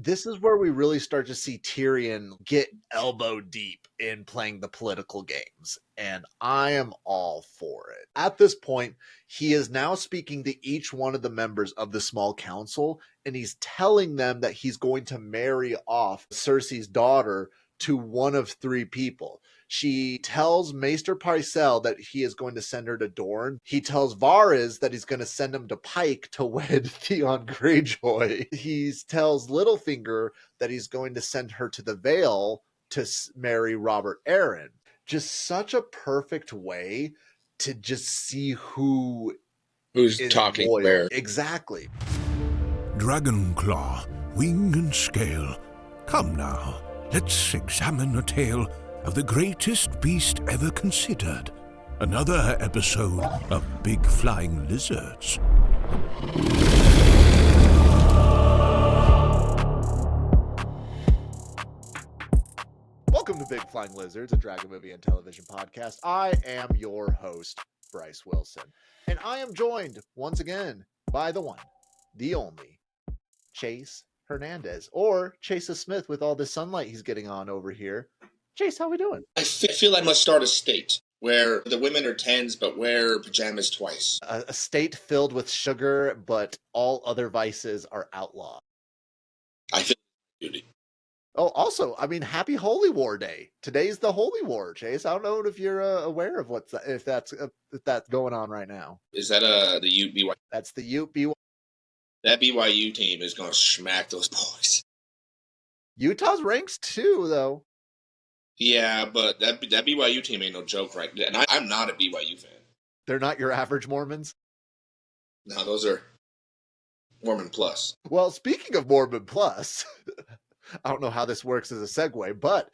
this is where we really start to see Tyrion get elbow deep in playing the political games, and I am all for it. At this point, he is now speaking to each one of the members of the small council, and he's telling them that he's going to marry off Cersei's daughter to one of three people. She tells Maester Pycelle that he is going to send her to Dorne. He tells Varys that he's going to send him to Pike to wed Theon Greyjoy. He tells Littlefinger that he's going to send her to the Vale to marry Robert Arryn. Just such a perfect way to just see who's talking loyal. where. Exactly. Dragonclaw, wing and scale. Come now, let's examine a tale of the greatest beast ever considered. Another episode of Big Flying Lizards. Welcome to Big Flying Lizards, a Dragon Movie and Television podcast. I am your host, Bryce Wilson, and I am joined once again by the one, the only, Chayce Hernandez, or Chayce Smith with all the sunlight he's getting on over here. Chayce, how we doing? I feel I must start a state where the women are tens but wear pajamas twice. A state filled with sugar, but all other vices are outlawed. I feel duty. Oh, also, I mean, happy Holy War Day. Today's the Holy War, Chayce. I don't know if you're aware of if that's going on right now. Is that the BYU? That's the BYU. That BYU team is going to smack those boys. Utah's ranks too, though. Yeah, but that BYU team ain't no joke, right? And I'm not a BYU fan. They're not your average Mormons? No, those are Mormon Plus. Well, speaking of Mormon Plus, I don't know how this works as a segue, but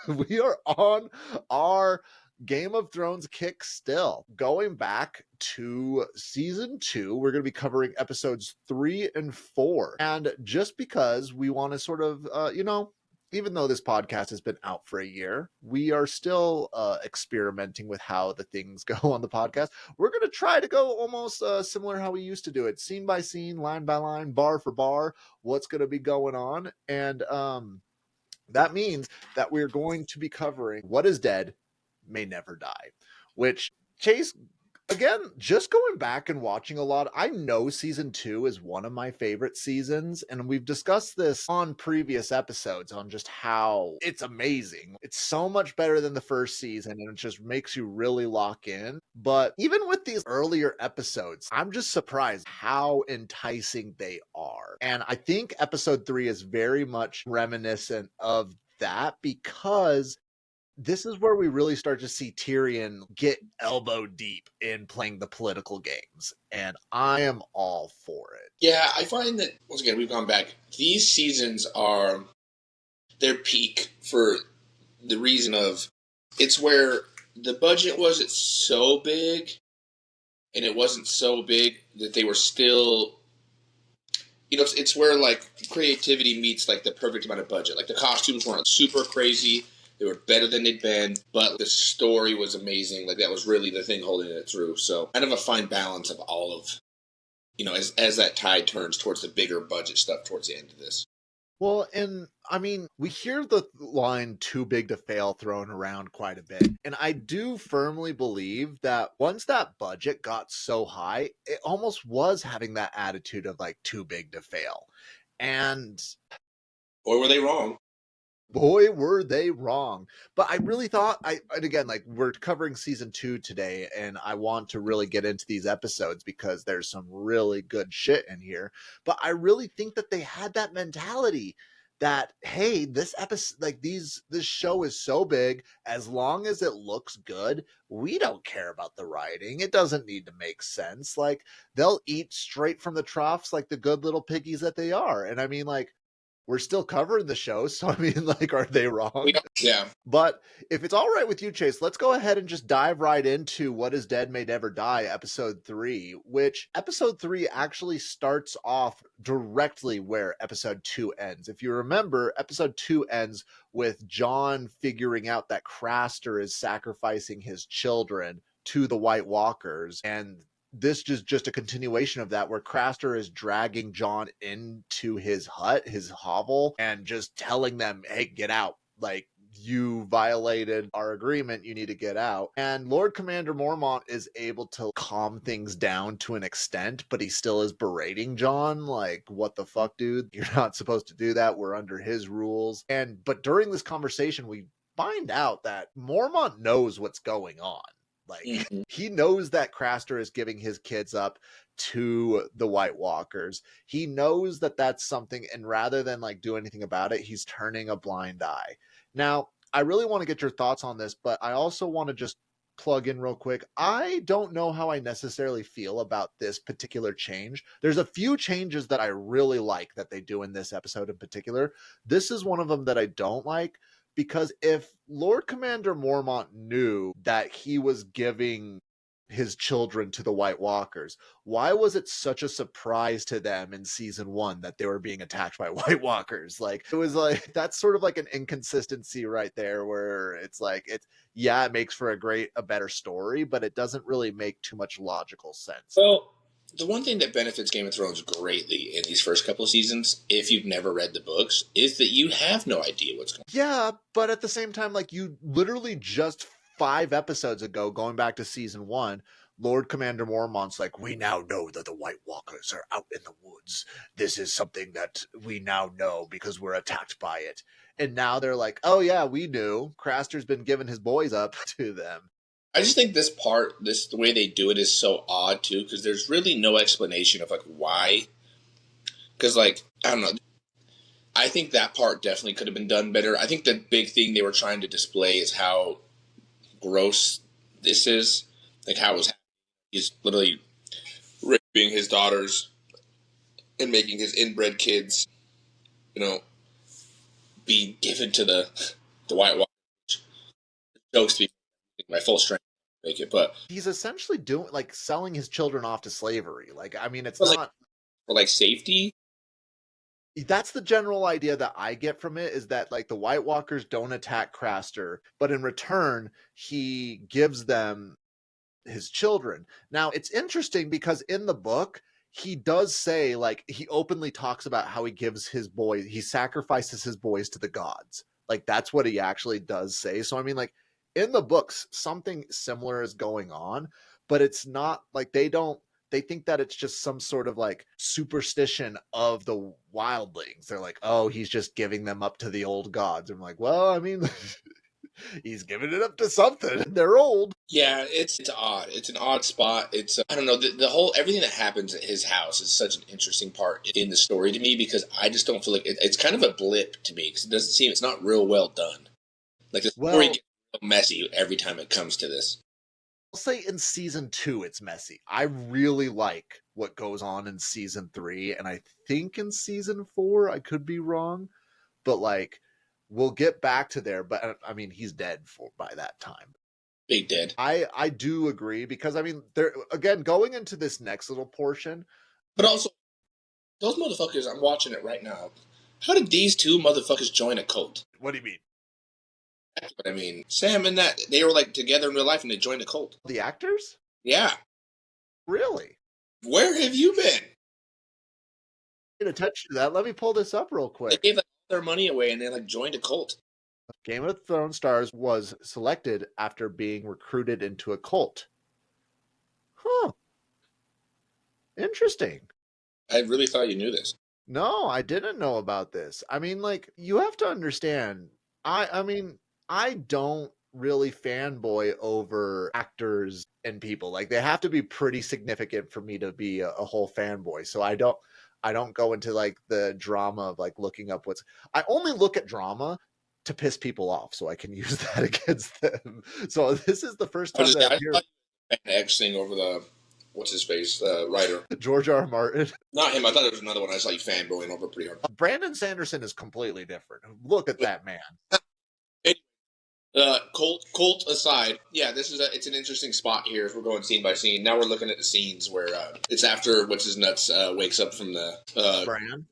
we are on our Game of Thrones kick still. Going back to season 2, we're going to be covering episodes 3 and 4. And just because we want to sort of, even though this podcast has been out for a year, we are still experimenting with how the things go on the podcast. We're going to try to go almost similar how we used to do it, scene by scene, line by line, bar for bar, what's going to be going on. And that means that we're going to be covering What Is Dead May Never Die, which, Chayce, again, just going back and watching a lot, I know season 2 is one of my favorite seasons, and we've discussed this on previous episodes on just how it's amazing. It's so much better than the first season, and it just makes you really lock in. But even with these earlier episodes, I'm just surprised how enticing they are. And I think episode 3 is very much reminiscent of that, because this is where we really start to see Tyrion get elbow deep in playing the political games, and I am all for it. Yeah, I find that, once again, we've gone back. These seasons are their peak for the reason of it's where the budget wasn't so big, and it wasn't so big that they were still, it's where, like, creativity meets, like, the perfect amount of budget. Like, the costumes weren't super crazy. They were better than they'd been, but the story was amazing. Like, that was really the thing holding it through. So kind of a fine balance of all of, as that tide turns towards the bigger budget stuff towards the end of this. Well, and I mean, we hear the line "too big to fail" thrown around quite a bit. And I do firmly believe that once that budget got so high, it almost was having that attitude of like too big to fail. And or were they wrong? Boy, were they wrong. But I really thought, and again, like, we're covering season 2 today, and I want to really get into these episodes because there's some really good shit in here. But I really think that they had that mentality that, hey, this episode, like, this show is so big, as long as it looks good, we don't care about the writing. It doesn't need to make sense. Like, they'll eat straight from the troughs like the good little piggies that they are. And I mean, like, we're still covering the show, so I mean, like, are they wrong? Yeah. But if it's all right with you, Chayce, let's go ahead and just dive right into What Is Dead May Never Die, episode 3, which episode 3 actually starts off directly where episode 2 ends. If you remember, episode 2 ends with Jon figuring out that Craster is sacrificing his children to the White Walkers, and this is just a continuation of that, where Craster is dragging Jon into his hut, his hovel, and just telling them, hey, get out. Like, you violated our agreement, you need to get out. And Lord Commander Mormont is able to calm things down to an extent, but he still is berating Jon, like, what the fuck, dude? You're not supposed to do that. We're under his rules. But during this conversation, we find out that Mormont knows what's going on. Like, he knows that Craster is giving his kids up to the White Walkers. He knows that that's something, and rather than like do anything about it, he's turning a blind eye. Now, I really want to get your thoughts on this, but I also want to just plug in real quick. I don't know how I necessarily feel about this particular change. There's a few changes that I really like that they do in this episode in particular. This is one of them that I don't like, because if Lord Commander Mormont knew that he was giving his children to the White Walkers, why was it such a surprise to them in season 1 that they were being attacked by White Walkers? Like, it was like, that's sort of like an inconsistency right there, where it's like, it makes for a better story, but it doesn't really make too much logical sense. Well, the one thing that benefits Game of Thrones greatly in these first couple of seasons, if you've never read the books, is that you have no idea what's going on. Yeah, but at the same time, like, you literally just 5 episodes ago, going back to season 1, Lord Commander Mormont's like, we now know that the White Walkers are out in the woods. This is something that we now know because we're attacked by it. And now they're like, oh yeah, we knew. Craster's been giving his boys up to them. I just think the way they do it is so odd too, because there's really no explanation of like why. Because like, I don't know. I think that part definitely could have been done better. I think the big thing they were trying to display is how gross this is. Like how it was happening. He's literally raping his daughters and making his inbred kids, be given to the White Walkers. Jokes to be my full strength to make it, but he's essentially doing like selling his children off to slavery. Like, I mean, it's not for like safety. That's the general idea that I get from it, is that like the White Walkers don't attack Craster, but in return, he gives them his children. Now, it's interesting because in the book, he does say, like, he openly talks about how he gives his boys, he sacrifices his boys to the gods. Like, that's what he actually does say. So, I mean, like, in the books, something similar is going on, but it's not like they think that it's just some sort of like superstition of the wildlings. They're like, oh, he's just giving them up to the old gods. I'm like, well, I mean, he's giving it up to something. They're old. Yeah, it's odd. It's an odd spot. It's I don't know, the whole everything that happens at his house is such an interesting part in the story to me, because I just don't feel like it's kind of a blip to me, because it doesn't seem, it's not real well done. Like the story gets messy every time it comes to this. I'll say in season 2 it's messy. I really like what goes on in season 3, and I think in season 4, I could be wrong, but like, we'll get back to there. But I mean, he's dead by that time. Big dead. I do agree, because I mean, there again, going into this next little portion, but also those motherfuckers, I'm watching it right now. How did these two motherfuckers join a cult? What do you mean? That's what I mean. Sam and that, they were like together in real life and they joined a cult. The actors? Yeah. Really? Where have you been? To touch that, let me pull this up real quick. They gave like their money away and they like joined a cult. Game of Thrones stars was selected after being recruited into a cult. Huh. Interesting. I really thought you knew this. No, I didn't know about this. I mean, like, you have to understand, I mean, I don't really fanboy over actors and people. Like, they have to be pretty significant for me to be a whole fanboy. So I don't go into like the drama of like looking up I only look at drama to piss people off so I can use that against them. So this is the first time that I hear X thing over the what's his face, writer George R. R. Martin. Not him. I thought it was another one. I saw you fanboying over pretty hard. Brandon Sanderson is completely different. Look at that man. Colt aside, yeah, it's an interesting spot here if we're going scene by scene. Now we're looking at the scenes where it's after what's his nuts wakes up from the Bran.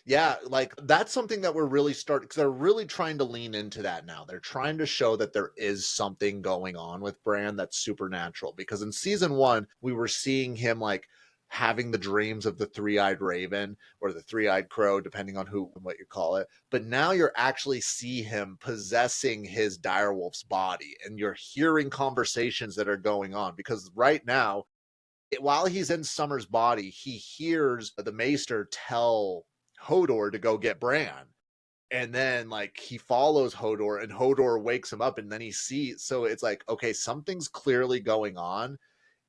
Yeah, like that's something that we're really starting because they're really trying to lean into that now. They're trying to show that there is something going on with Bran that's supernatural. Because in season one, we were seeing him like having the dreams of the three-eyed raven or the three-eyed crow, depending on what you call it. But now you're actually see him possessing his direwolf's body, and you're hearing conversations that are going on. Because right now, while he's in Summer's body, he hears the Maester tell Hodor to go get Bran. And then like he follows Hodor and Hodor wakes him up and then he sees. So it's like, okay, something's clearly going on.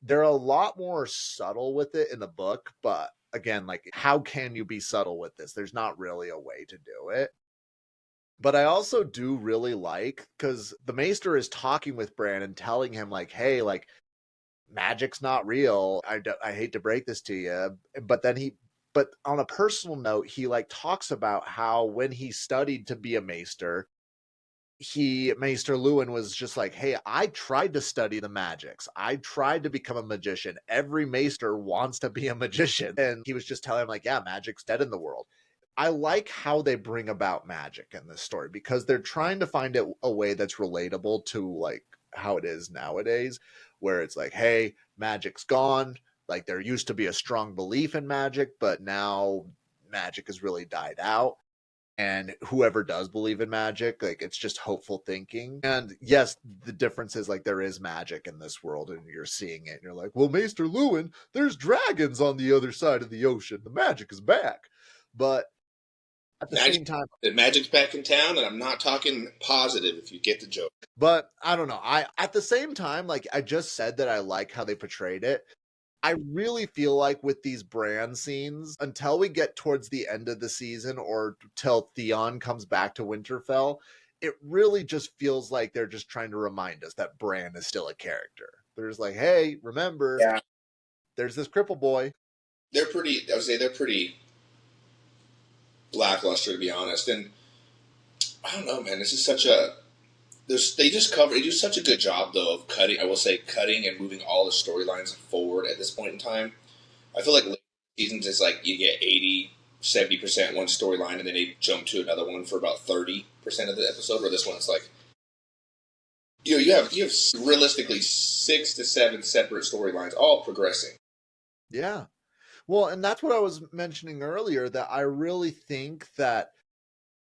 They're a lot more subtle with it in the book, but again, like how can you be subtle with this? There's not really a way to do it. But I also do really like because the Maester is talking with Bran and telling him like, hey, like magic's not real. I hate to break this to you. But on a personal note, he like talks about how when he studied to be a maester, Maester Lewin was just like, hey, I tried to study the magics. I tried to become a magician. Every maester wants to be a magician. And he was just telling him like, yeah, magic's dead in the world. I like how they bring about magic in this story because they're trying to find it a way that's relatable to like how it is nowadays, where it's like, hey, magic's gone. Like there used to be a strong belief in magic, but now magic has really died out. And whoever does believe in magic, like it's just hopeful thinking. And yes, the difference is like there is magic in this world and you're seeing it and you're like, well, Maester Lewin, there's dragons on the other side of the ocean. The magic is back. But at the same time, the magic's back in town, and I'm not talking positive if you get the joke. But I don't know. At the same time, like I just said that I like how they portrayed it. I really feel like with these Bran scenes, until we get towards the end of the season or till Theon comes back to Winterfell, it really just feels like they're just trying to remind us that Bran is still a character. They're just like, hey, remember, there's this cripple boy. I would say they're pretty lackluster, to be honest. And I don't know, man. This is such a they do such a good job though of cutting. I will say cutting and moving all the storylines forward at this point in time. I feel like later seasons is like you get 80-70% one storyline and then they jump to another one for about 30% of the episode. Where this one is like you have realistically 6 to 7 separate storylines all progressing. Yeah. Well, and that's what I was mentioning earlier, that I really think that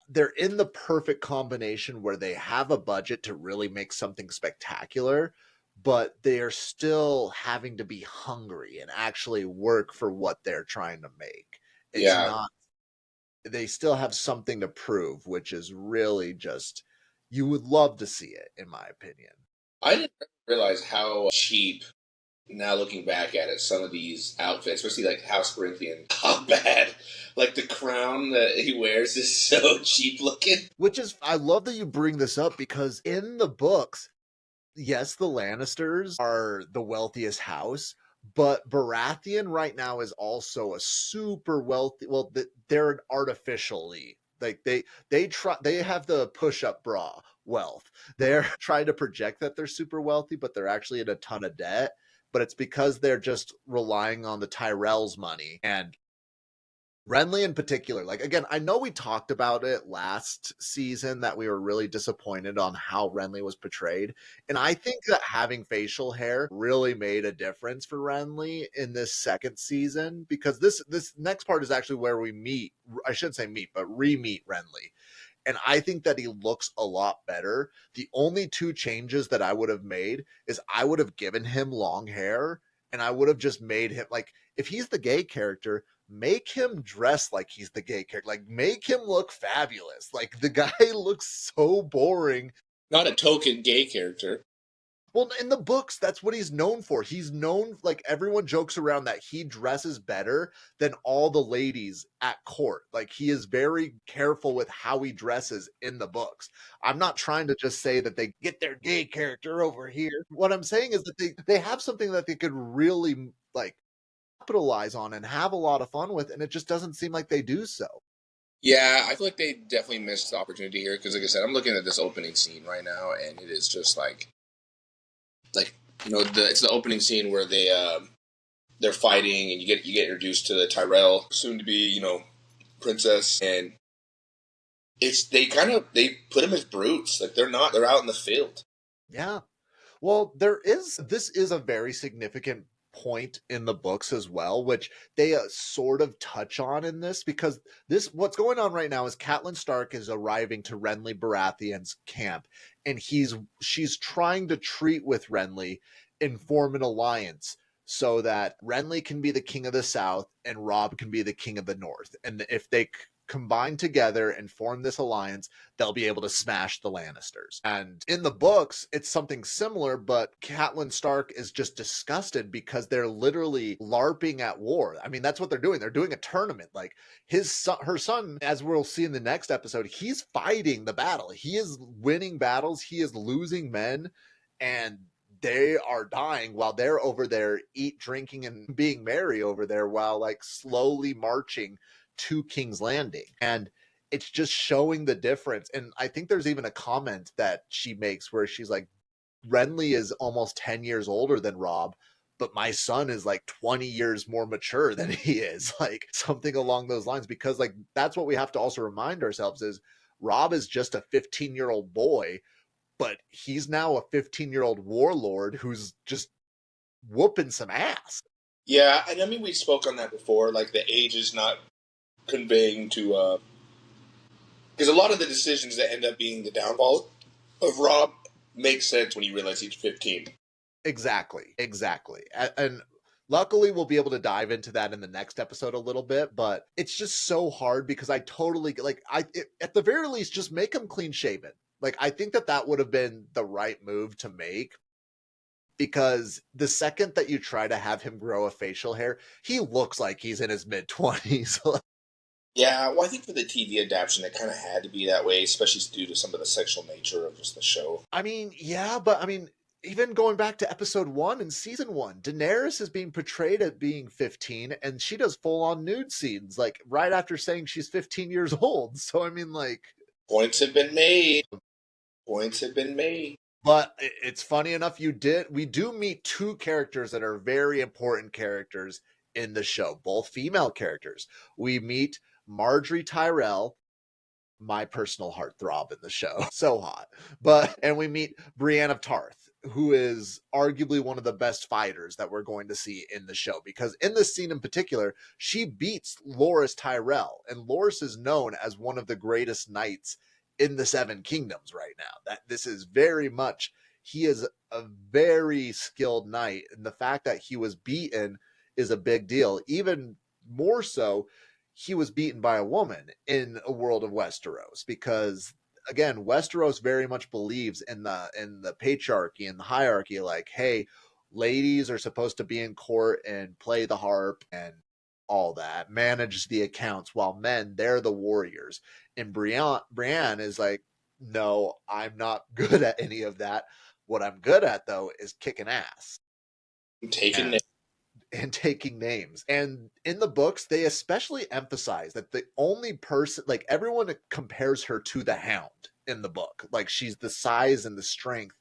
they're in the perfect combination where they have a budget to really make something spectacular, but they are still having to be hungry and actually work for what they're trying to make. It's not, they still have something to prove, which is really just, you would love to see it, in my opinion. I didn't realize how cheap, now looking back at it, some of these outfits, especially like House Baratheon, how bad. Like the crown that he wears is so cheap looking. Which is, I love that you bring this up because in the books, yes, the Lannisters are the wealthiest house, but Baratheon right now is also a super wealthy. Well, they're artificially like they have the push-up bra wealth. They're trying to project that they're super wealthy, but they're actually in a ton of debt. But it's because they're just relying on the Tyrell's money and Renly in particular. Like, again, I know we talked about it last season that we were really disappointed on how Renly was portrayed. And I think that having facial hair really made a difference for Renly in this second season, because this next part is actually where we meet, I shouldn't say meet, but re-meet Renly. And I think that he looks a lot better. The only two changes that I would have made is I would have given him long hair and I would have just made him like, if he's the gay character, make him dress like he's the gay character. Like make him look fabulous. Like the guy looks so boring. Not a token gay character. Well, in the books, that's what he's known for. He's known, like, everyone jokes around that he dresses better than all the ladies at court. Like, he is very careful with how he dresses in the books. I'm not trying to just say that they get their gay character over here. What I'm saying is that they have something that they could really, like, capitalize on and have a lot of fun with, and it just doesn't seem like they do so. Yeah, I feel like they definitely missed the opportunity here, because, like I said, I'm looking at this opening scene right now, and it is just like it's the opening scene where they're fighting, and you get introduced to the Tyrell, soon to be princess, and they put them as brutes. Like they're out in the field. Yeah. Well, this is a very significant point in the books as well, which they sort of touch on in this, because what's going on right now is Catelyn Stark is arriving to Renly Baratheon's camp, and she's trying to treat with Renly and form an alliance so that Renly can be the king of the South and Robb can be the king of the North. And if they combine together and form this alliance, they'll be able to smash the Lannisters. And in the books, it's something similar, but Catelyn Stark is just disgusted because they're literally LARPing at war. I mean, that's what they're doing. They're doing a tournament. Like her son, as we'll see in the next episode, he's fighting the battle. He is winning battles. He is losing men, and they are dying while they're over there drinking and being merry over there while like slowly marching to King's Landing. And it's just showing the difference. And I think there's even a comment that she makes where she's like, Renly is almost 10 years older than Robb, but my son is like 20 years more mature than he is. Like something along those lines, because like that's what we have to also remind ourselves is Robb is just a 15-year-old boy, but he's now a 15-year-old warlord who's just whooping some ass. Yeah, and I mean, we spoke on that before, like the age is not conveying to because a lot of the decisions that end up being the downfall of Robb make sense when you realize he's 15. Exactly. And luckily we'll be able to dive into that in the next episode a little bit, but it's just so hard because I totally at the very least just make him clean shaven. Like I think that would have been the right move to make, because the second that you try to have him grow a facial hair, he looks like he's in his mid-20s. Yeah, well, I think for the TV adaptation, it kind of had to be that way, especially due to some of the sexual nature of just the show. I mean, yeah, but I mean, even going back to episode 1 in season 1, Daenerys is being portrayed as being 15, and she does full-on nude scenes, like, right after saying she's 15 years old. So, I mean, like... Points have been made. But it's funny enough, we do meet two characters that are very important characters in the show, both female characters. We meet Marjorie Tyrell, my personal heartthrob in the show. So hot. And we meet Brienne of Tarth, who is arguably one of the best fighters that we're going to see in the show, because in this scene in particular, she beats Loras Tyrell, and Loras is known as one of the greatest knights in the Seven Kingdoms right now. That this is very much, he is a very skilled knight, and the fact that he was beaten is a big deal. Even more so, he was beaten by a woman in a world of Westeros, because again, Westeros very much believes in the patriarchy and the hierarchy, like, hey, ladies are supposed to be in court and play the harp and all that, manage the accounts, while men, they're the warriors. And Brienne is like, no, I'm not good at any of that. What I'm good at, though, is kicking ass. Taking names. And in the books, they especially emphasize that the only person, like everyone compares her to the Hound in the book. Like she's the size and the strength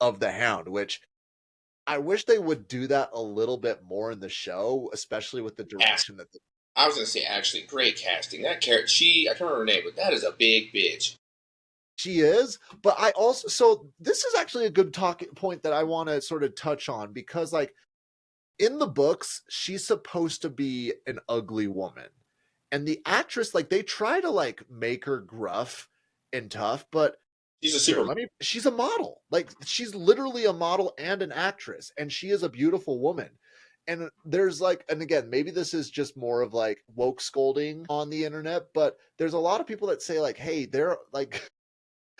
of the Hound, which I wish they would do that a little bit more in the show, especially with the direction that I was going to say, actually, great casting. That character, I can't remember her name, but that is a big bitch. She is, but I also, so this is actually a good point that I want to sort of touch on, because like in the books, she's supposed to be an ugly woman, and the actress, like they try to like make her gruff and tough, but she's a model. Like she's literally a model and an actress, and she is a beautiful woman. And there's like, and again, maybe this is just more of like woke scolding on the internet, but there's a lot of people that say like, hey, they're like,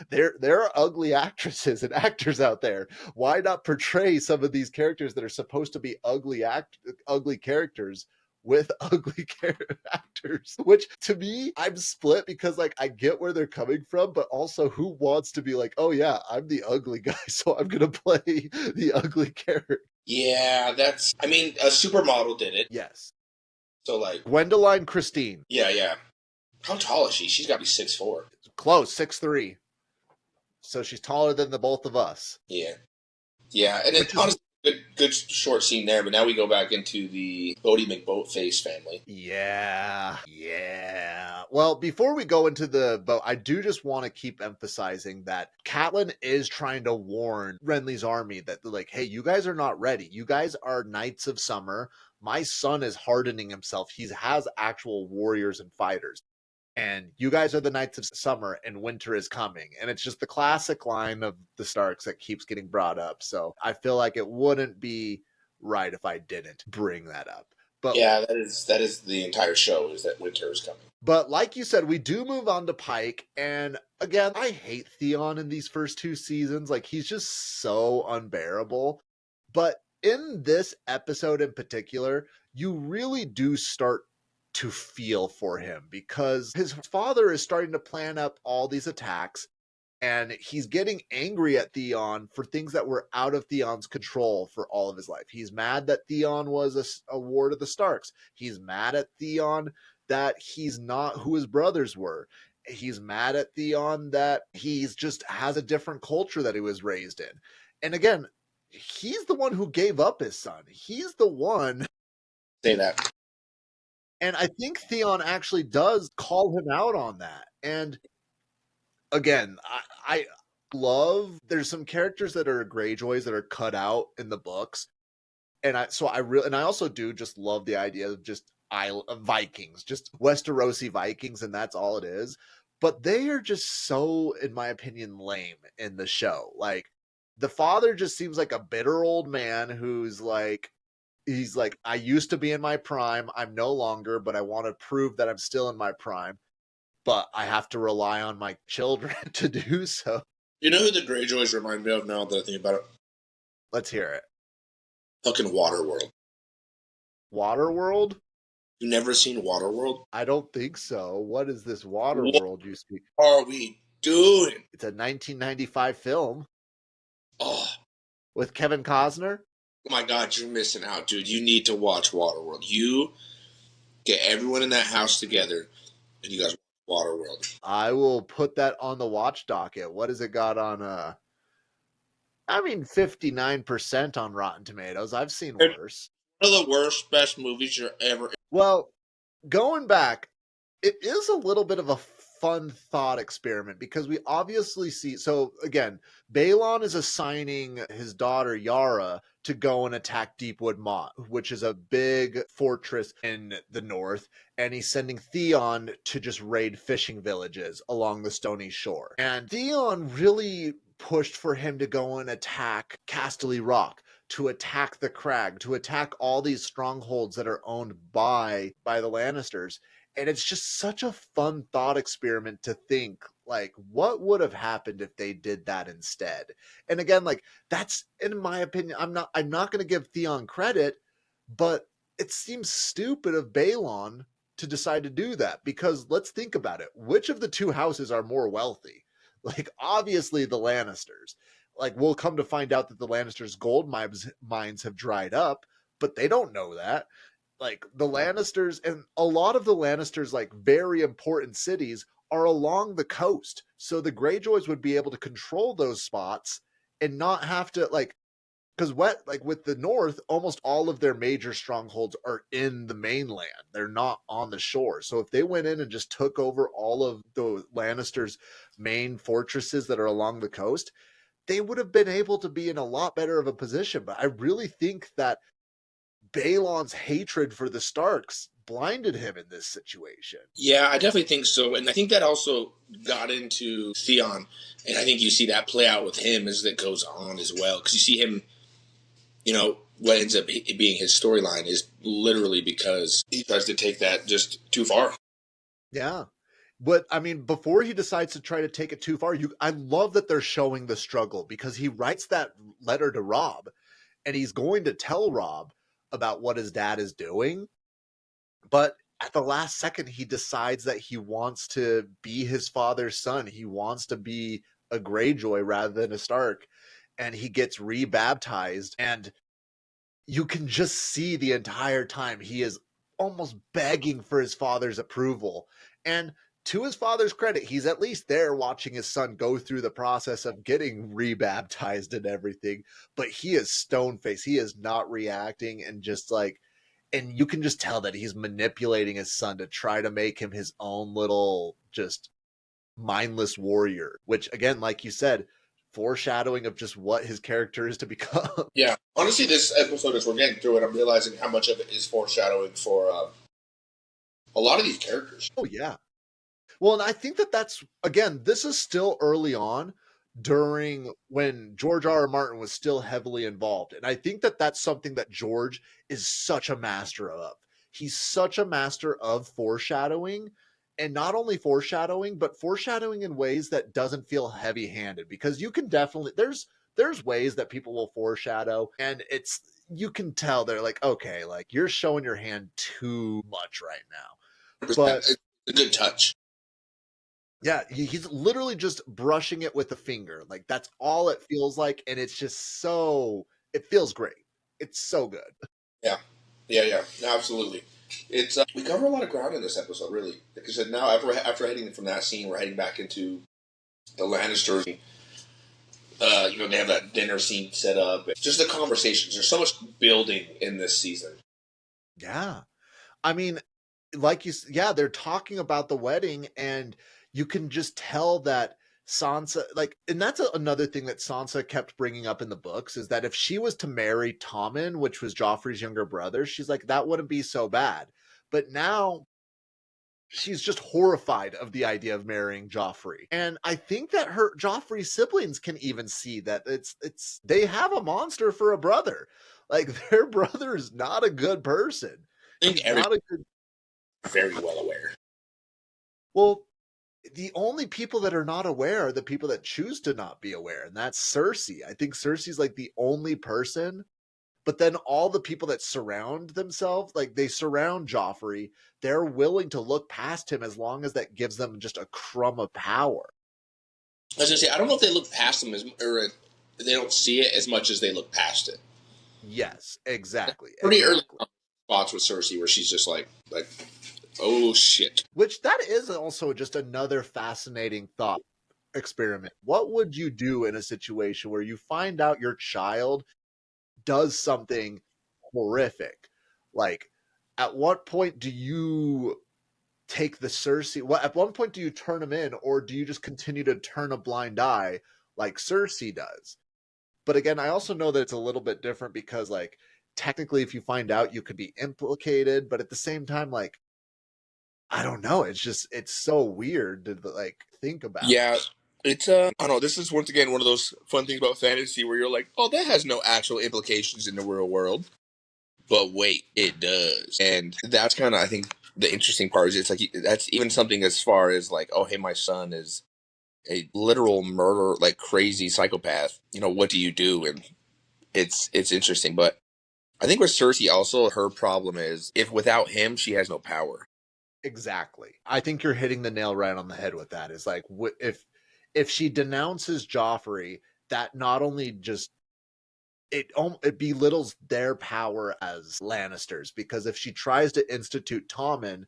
there are ugly actresses and actors out there. Why not portray some of these characters that are supposed to be ugly characters with ugly actors? Which to me, I'm split, because like I get where they're coming from, but also who wants to be like, oh yeah, I'm the ugly guy, so I'm gonna play the ugly character. Yeah, I mean, a supermodel did it. Yes. So like Gwendoline Christine. Yeah. How tall is she? She's got to be 6'4". Close, 6'3". So she's taller than the both of us. Yeah. And then honestly, Good short scene there, but now we go back into the Bodie McBoatface family. Yeah. Well, before we go into the boat, I do just want to keep emphasizing that Catelyn is trying to warn Renly's army that, like, hey, you guys are not ready. You guys are Knights of Summer. My son is hardening himself. He has actual warriors and fighters. And you guys are the Knights of Summer, and winter is coming. And it's just the classic line of the Starks that keeps getting brought up. So I feel like it wouldn't be right if I didn't bring that up. But yeah, that is the entire show, is that winter is coming. But like you said, we do move on to Pike. And again, I hate Theon in these first 2 seasons. Like, he's just so unbearable. But in this episode in particular, you really do start to feel for him because his father is starting to plan up all these attacks. And he's getting angry at Theon for things that were out of Theon's control for all of his life. He's mad that Theon was a ward of the Starks. He's mad at Theon that he's not who his brothers were. He's mad at Theon that he's just has a different culture that he was raised in. And again, he's the one who gave up his son. He's the one. Say that. And I think Theon actually does call him out on that. And again, I love there's some characters that are Greyjoys that are cut out in the books. And I also do just love the idea of just Vikings, just Westerosi Vikings, and that's all it is. But they are just so, in my opinion, lame in the show. Like, the father just seems like a bitter old man who's like, he's like, I used to be in my prime. I'm no longer, but I want to prove that I'm still in my prime. But I have to rely on my children to do so. You know who the Greyjoys remind me of now that I think about it? Let's hear it. Fucking Waterworld. Waterworld? You never seen Waterworld? I don't think so. What is this Waterworld you speak? What are we doing? It's a 1995 film. Oh. With Kevin Costner? Oh my God, you're missing out, dude. You need to watch Waterworld. You get everyone in that house together, and you guys watch Waterworld. I will put that on the watch docket. What has it got on? 59% on Rotten Tomatoes. I've seen worse. One of the worst, best movies you're ever. Well, going back, it is a little bit of a fun thought experiment because we obviously see. So again, Balon is assigning his daughter Yara to go and attack Deepwood Motte, which is a big fortress in the north, and he's sending Theon to just raid fishing villages along the Stony Shore. And Theon really pushed for him to go and attack Casterly Rock, to attack the Crag, to attack all these strongholds that are owned by the Lannisters. And it's just such a fun thought experiment to think, like, what would have happened if they did that instead? And again, like, that's, in my opinion, I'm not going to give Theon credit, but it seems stupid of Balon to decide to do that, because let's think about it. Which of the two houses are more wealthy? Like, obviously the Lannisters. Like, we'll come to find out that the Lannisters' gold mines have dried up, but they don't know that. Like, the Lannisters, and a lot of the Lannisters' like very important cities are along the coast. So the Greyjoys would be able to control those spots and not have to, like, because with the North, almost all of their major strongholds are in the mainland. They're not on the shore. So if they went in and just took over all of the Lannisters' main fortresses that are along the coast, they would have been able to be in a lot better of a position. But I really think that Balon's hatred for the Starks blinded him in this situation. Yeah, I definitely think so. And I think that also got into Theon. And I think you see that play out with him as it goes on as well. Because you see him, what ends up being his storyline is literally because he tries to take that just too far. Yeah. But, I mean, before he decides to try to take it too far, I love that they're showing the struggle, because he writes that letter to Robb, and he's going to tell Robb about what his dad is doing. But at the last second, he decides that he wants to be his father's son. He wants to be a Greyjoy rather than a Stark. And he gets rebaptized. And you can just see the entire time he is almost begging for his father's approval. And to his father's credit, he's at least there watching his son go through the process of getting rebaptized and everything, but he is stone-faced. He is not reacting and just like, and you can just tell that he's manipulating his son to try to make him his own little just mindless warrior, which again, like you said, foreshadowing of just what his character is to become. Yeah, honestly, this episode, as we're getting through it, I'm realizing how much of it is foreshadowing for a lot of these characters. Oh, yeah. Well, and I think that that's, again, this is still early on during when George R.R. Martin was still heavily involved. And I think that that's something that George is such a master of. He's such a master of foreshadowing, and not only foreshadowing, but foreshadowing in ways that doesn't feel heavy-handed, because you can definitely, there's ways that people will foreshadow, and it's, you can tell they're like, okay, like you're showing your hand too much right now. But it's a good touch. Yeah, he's literally just brushing it with a finger. Like that's all it feels like, and it's just so, it feels great. It's so good. Yeah, absolutely. It's we cover a lot of ground in this episode, really. Like I said, now after heading from that scene, we're heading back into the Lannisters. They have that dinner scene set up. Just the conversations. There's so much building in this season. Yeah, I mean, like yeah, they're talking about the wedding, and you can just tell that Sansa, like, and that's another thing that Sansa kept bringing up in the books, is that if she was to marry Tommen, which was Joffrey's younger brother, she's like, that wouldn't be so bad. But now she's just horrified of the idea of marrying Joffrey. And I think that Joffrey's siblings can even see that it's they have a monster for a brother. Like their brother is not a good person. I think He's not a good, very well aware. well, the only people that are not aware are the people that choose to not be aware, and that's Cersei. I think Cersei's like the only person, but then all the people that surround themselves, like they surround Joffrey, they're willing to look past him as long as that gives them just a crumb of power. I was gonna say, I don't know if they look past them or they don't see it as much as they look past it. Yes, exactly. Pretty early spots with Cersei where she's just like, oh shit. Which that is also just another fascinating thought experiment. What would you do in a situation where you find out your child does something horrific? Like, at what point do you take the Cersei? Well, at one point do you turn him in, or do you just continue to turn a blind eye like Cersei does? But again, I also know that it's a little bit different because, like, technically, if you find out, you could be implicated. But at the same time, like, I don't know. It's just, it's so weird to like think about. Yeah, it's I don't know. This is once again one of those fun things about fantasy where you're like, oh, that has no actual implications in the real world. But wait, it does. And that's kind of, I think, the interesting part is it's like, that's even something as far as like, oh, hey, my son is a literal murderer, like crazy psychopath. What do you do? And it's interesting. But I think with Cersei also, her problem is if without him, she has no power. Exactly. I think you're hitting the nail right on the head with that. Is like, if she denounces Joffrey, that not only just it belittles their power as Lannisters, because if she tries to institute Tommen,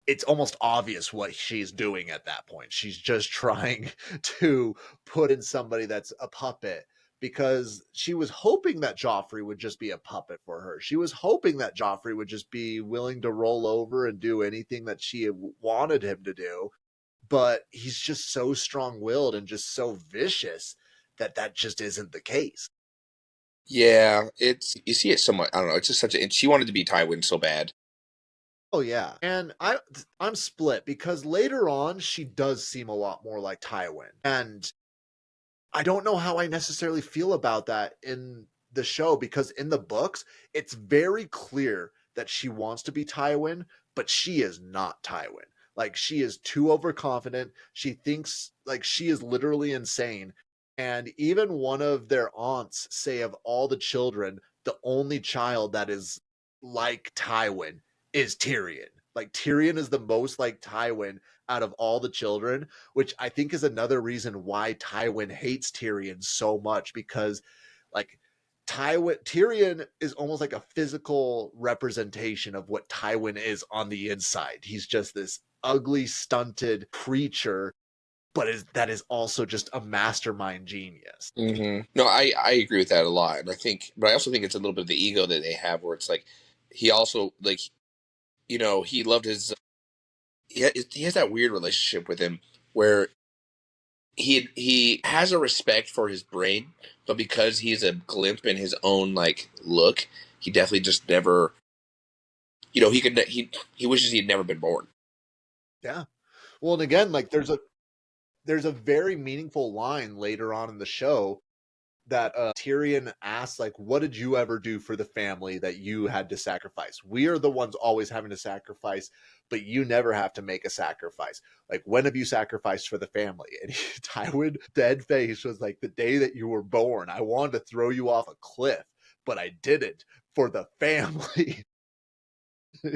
it's almost obvious what she's doing at that point. She's just trying to put in somebody that's a puppet, because she was hoping that Joffrey would just be a puppet for her. She was hoping that Joffrey would just be willing to roll over and do anything that she wanted him to do. But he's just so strong-willed and just so vicious that just isn't the case. Yeah, you see it so much. I don't know. It's just she wanted to be Tywin so bad. Oh yeah, and I'm split, because later on she does seem a lot more like Tywin, and I don't know how I necessarily feel about that in the show, because in the books it's very clear that she wants to be Tywin, but she is not Tywin. Like, she is too overconfident. She thinks like she is literally insane. And even one of their aunts say of all the children, the only child that is like Tywin is Tyrion. Like, Tyrion is the most like Tywin out of all the children, which I think is another reason why Tywin hates Tyrion so much, because like Tyrion is almost like a physical representation of what Tywin is on the inside. He's just this ugly, stunted creature, but that is also just a mastermind genius. Mm-hmm. No, I agree with that a lot, and but I also think it's a little bit of the ego that they have, where it's like he also like, he loved his. He has that weird relationship with him where he has a respect for his brain, but because he's a glimp in his own like look, he definitely just never. He wishes he'd never been born. Yeah. Well, and again, like there's a very meaningful line later on in the show that Tyrion asks, like, what did you ever do for the family that you had to sacrifice? We are the ones always having to sacrifice, but you never have to make a sacrifice. Like, when have you sacrificed for the family? And Tywin, dead face, was like, the day that you were born. I wanted to throw you off a cliff, but I didn't for the family.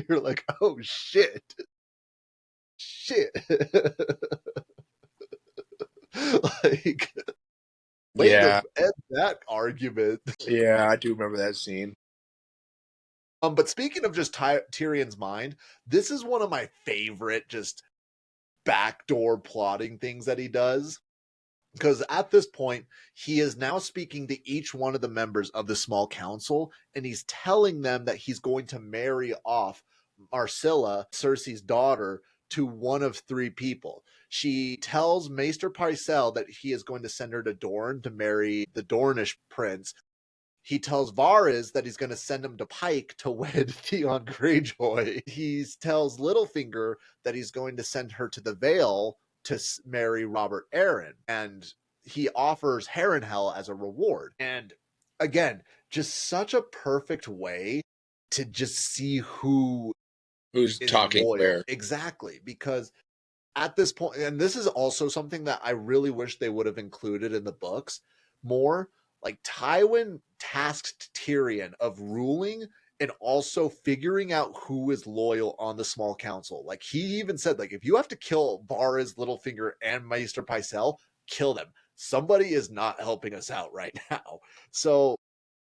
You're like, oh, shit. Like, way to end that argument. Yeah, I do remember that scene. But speaking of just Tyrion's mind, this is one of my favorite just backdoor plotting things that he does. Because at this point, he is now speaking to each one of the members of the small council, and he's telling them that he's going to marry off Marcella, Cersei's daughter, to one of three people. She tells Maester Pycelle that he is going to send her to Dorne to marry the Dornish prince. He tells Varys that he's going to send him to Pike to wed Theon Greyjoy. He tells Littlefinger that he's going to send her to the Vale to marry Robert Arryn. And he offers Harrenhal as a reward. And again, just such a perfect way to just see who's talking loyal. Where. Exactly. Because at this point, and this is also something that I really wish they would have included in the books more, like Tywin tasked Tyrion of ruling and also figuring out who is loyal on the small council. Like he even said, like, if you have to kill Varys, Littlefinger, and Maester Pycelle, kill them. Somebody is not helping us out right now. So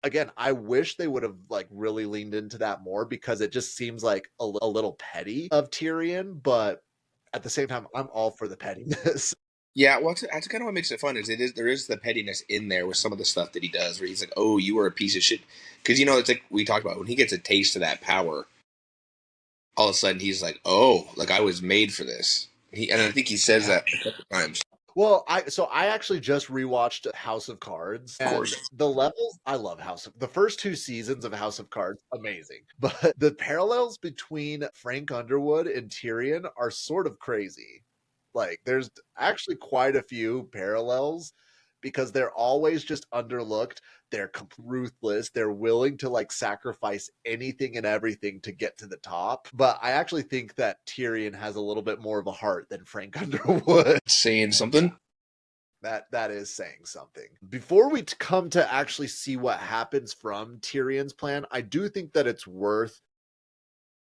again, I wish they would have like really leaned into that more, because it just seems like a little petty of Tyrion, but at the same time, I'm all for the pettiness. Yeah, well, that's kind of what makes it fun. There is the pettiness in there with some of the stuff that he does, where he's like, "Oh, you were a piece of shit," because it's like we talked about, when he gets a taste of that power, all of a sudden he's like, "Oh, like I was made for this." And I think he says that a couple times. Well, I actually just rewatched House of Cards, and the levels, I love the first two seasons of House of Cards, amazing. But the parallels between Frank Underwood and Tyrion are sort of crazy. Like there's actually quite a few parallels, because they're always just underlooked. They're ruthless. They're willing to like sacrifice anything and everything to get to the top. But I actually think that Tyrion has a little bit more of a heart than Frank Underwood. Saying something? That is saying something. Before we come to actually see what happens from Tyrion's plan, I do think that it's worth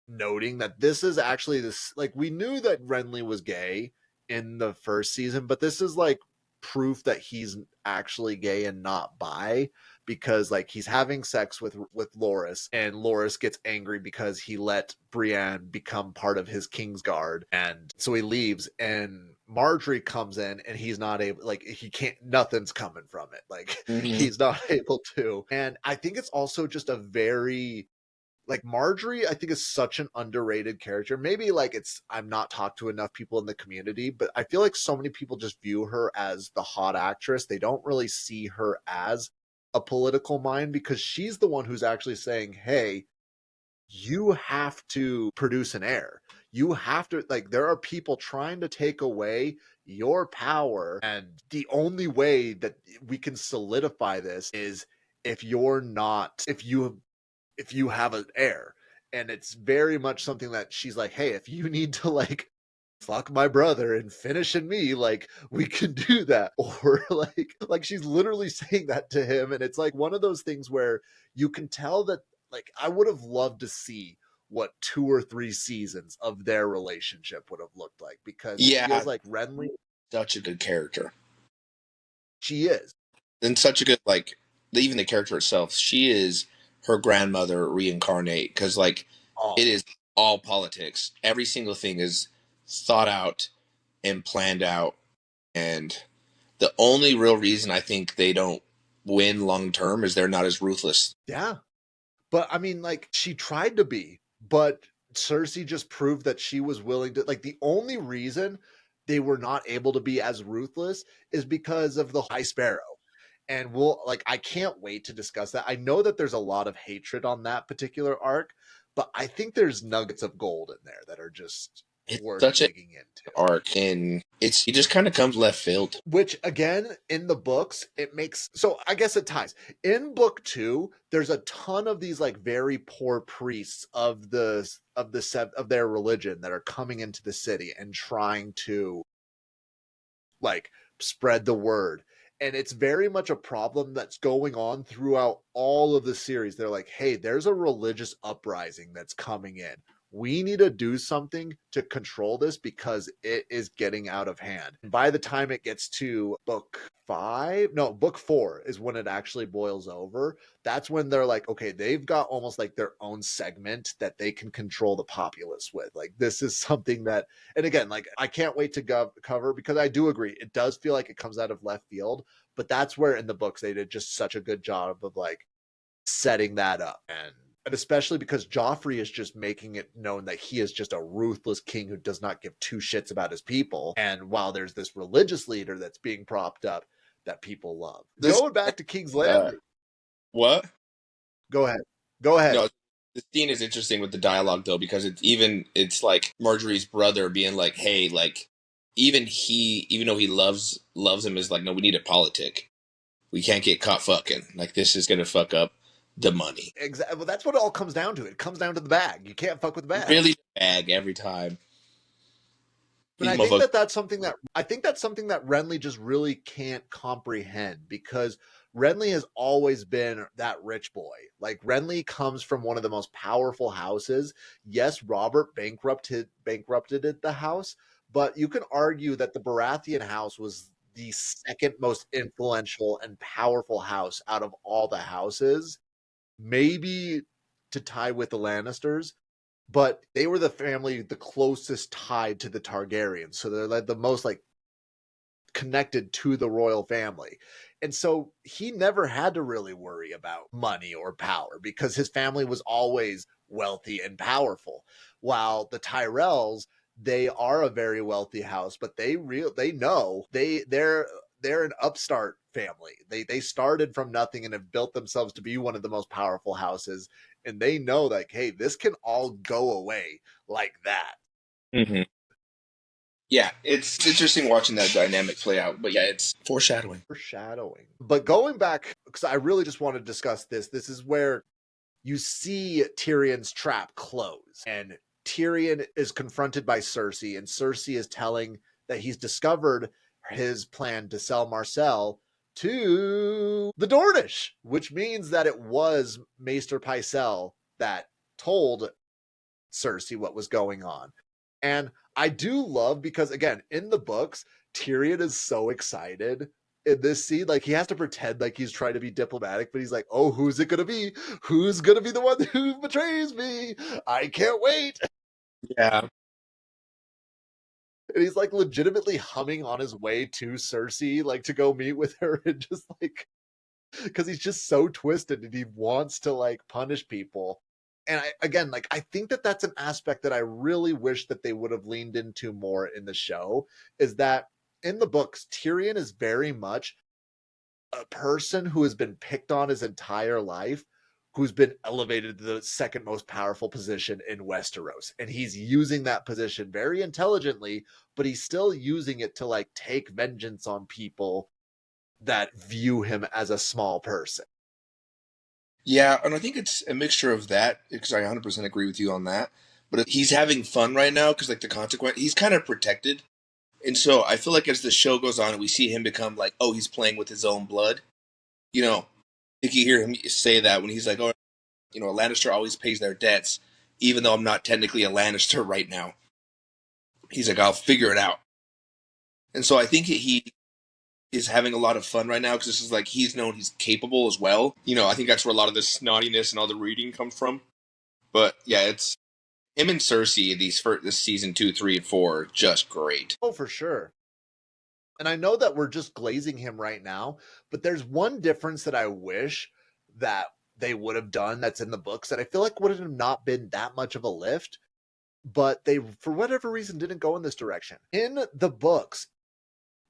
noting that this is actually this, like, we knew that Renly was gay in the first season, but this is like proof that he's actually gay and not bi, because like he's having sex with Loras, and Loras gets angry because he let Brienne become part of his Kingsguard, and so he leaves, and Marjorie comes in, and he's not able, like he can't, nothing's coming from it, like he's not able to. And I think it's also just a very, like, Marjorie, I think, is such an underrated character. Maybe like I'm not talked to enough people in the community, but I feel like so many people just view her as the hot actress. They don't really see her as a political mind, because she's the one who's actually saying, hey, you have to produce an heir. You have to, like, there are people trying to take away your power, and the only way that we can solidify this is if you have an heir. And it's very much something that she's like, hey, if you need to like fuck my brother and finish in me, like we can do that. Or like she's literally saying that to him. And it's like one of those things where you can tell that, like, I would have loved to see what 2 or 3 seasons of their relationship would have looked like, because it feels like Renly, such a good character. She is. And such a good, like, even the character itself, she is her grandmother reincarnate, because like it is all politics. Every single thing is thought out and planned out. And the only real reason I think they don't win long term is they're not as ruthless. Yeah. But I mean, like, she tried to be, but Cersei just proved that she was willing to, like, the only reason they were not able to be as ruthless is because of the High Sparrow. And I can't wait to discuss that. I know that there's a lot of hatred on that particular arc, but I think there's nuggets of gold in there that are just worth such digging into. Arc, and it just kind of comes left field. Which again, in the books, it makes, so I guess it ties. In book 2, there's a ton of these like very poor priests of their religion that are coming into the city and trying to like spread the word. And it's very much a problem that's going on throughout all of the series. They're like, hey, there's a religious uprising that's coming in. We need to do something to control this because it is getting out of hand. And by the time it gets to book 4 is when it actually boils over. That's when they're like, okay, they've got almost like their own segment that they can control the populace with. Like, this is something that, and again, like, I can't wait to cover, because I do agree, it does feel like it comes out of left field, but that's where in the books they did just such a good job of like setting that up. And especially because Joffrey is just making it known that he is just a ruthless king who does not give two shits about his people. And while there's this religious leader that's being propped up that people love. Going back to King's Landing. What? Go ahead. No, the scene is interesting with the dialogue though, because it's like Marjorie's brother being like, hey, like, even though he loves him, is like, no, we need a politic. We can't get caught fucking. Like, this is gonna fuck up the money. Exactly. Well, that's what it all comes down to. It comes down to the bag. You can't fuck with the bag. Really, the bag every time. But I think that's something that Renly just really can't comprehend, because Renly has always been that rich boy. Like, Renly comes from one of the most powerful houses. Yes, Robert bankrupted the house, but you can argue that the Baratheon house was the second most influential and powerful house out of all the houses, maybe to tie with the Lannisters, but they were the family the closest tied to the Targaryens. So they're like the most like connected to the royal family. And so he never had to really worry about money or power because his family was always wealthy and powerful. While the Tyrells, they are a very wealthy house, but they're an upstart family. They started from nothing and have built themselves to be one of the most powerful houses. And they know, like, hey, this can all go away like that. Mm-hmm. Yeah, it's interesting watching that dynamic play out. But yeah, it's foreshadowing. But going back, because I really just want to discuss this. This is where you see Tyrion's trap close. And Tyrion is confronted by Cersei. And Cersei is telling that he's discovered his plan to sell Marcel to the Dornish, which means that it was Maester Pycelle that told Cersei what was going on. And I do love, because again, in the books, Tyrion is so excited in this scene. Like, he has to pretend like he's trying to be diplomatic, but he's like, oh, who's it going to be? Who's going to be the one who betrays me? I can't wait. Yeah. And he's like legitimately humming on his way to Cersei, like to go meet with her, and just like, because he's just so twisted and he wants to like punish people. And I think that that's an aspect that I really wish that they would have leaned into more in the show, is that in the books, Tyrion is very much a person who has been picked on his entire life, who's been elevated to the second most powerful position in Westeros. And he's using that position very intelligently, but he's still using it to like take vengeance on people that view him as a small person. Yeah, and I think it's a mixture of that, because I 100% agree with you on that. But he's having fun right now because, like, the consequence, he's kind of protected. And so I feel like as the show goes on and we see him become like, oh, he's playing with his own blood. You know, if you hear him say that when he's like, oh, you know, a Lannister always pays their debts, even though I'm not technically a Lannister right now. He's like, I'll figure it out. And so I think he is having a lot of fun right now, because this is like, he's known he's capable as well. You know, I think that's where a lot of the snottiness and all the reading comes from. But yeah, Him and Cersei, this season 2, 3, and 4, just great. Oh, for sure. And I know that we're just glazing him right now, but there's one difference that I wish that they would have done that's in the books that I feel like would have not been that much of a lift, but they, for whatever reason, didn't go in this direction. In the books,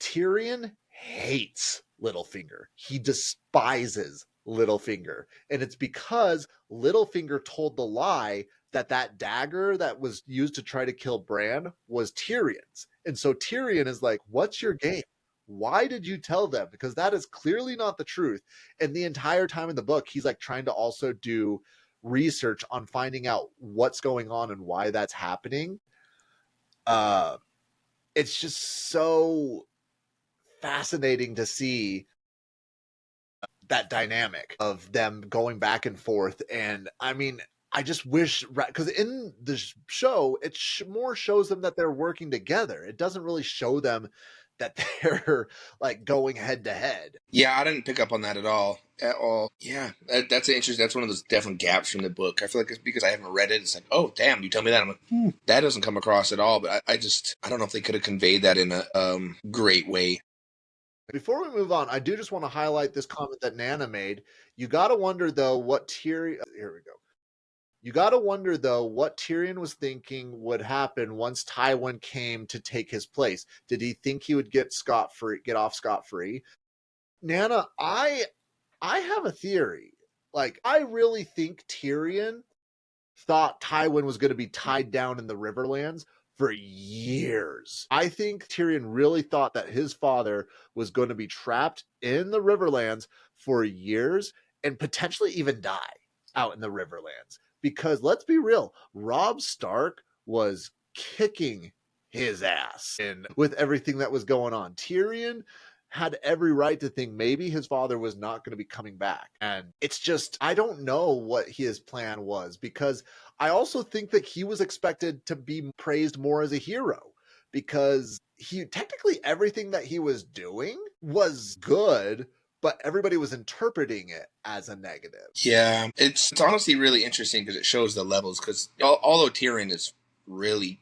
Tyrion hates Littlefinger. He despises Littlefinger. And it's because Littlefinger told the lie that that dagger that was used to try to kill Bran was Tyrion's. And so Tyrion is like, what's your game? Why did you tell them? Because that is clearly not the truth. And the entire time in the book, he's like trying to also do research on finding out what's going on and why that's happening. It's just so fascinating to see that dynamic of them going back and forth. And I mean, I just wish, because in the show, it more shows them that they're working together. It doesn't really show them that they're like going head to head. Yeah, I didn't pick up on that at all. Yeah, that's interesting. That's one of those definite gaps from the book. I feel like it's because I haven't read it. It's like, oh, damn, you tell me that. I'm like, that doesn't come across at all. But I don't know if they could have conveyed that in a great way. Before we move on, I do just want to highlight this comment that Nana made. You got to wonder, though, what Tyrion... Here we go. You got to wonder, though, what Tyrion was thinking would happen once Tywin came to take his place. Did he think he would get off scot-free? Nana, I have a theory. Like, I really think Tyrion thought Tywin was going to be tied down in the Riverlands for years. I think Tyrion really thought that his father was going to be trapped in the Riverlands for years and potentially even die out in the Riverlands. Because let's be real, Robb Stark was kicking his ass with everything that was going on. Tyrion had every right to think maybe his father was not going to be coming back. And it's just, I don't know what his plan was, because I also think that he was expected to be praised more as a hero, because technically everything that he was doing was good, but everybody was interpreting it as a negative. Yeah, it's honestly really interesting because it shows the levels. Because although Tyrion is really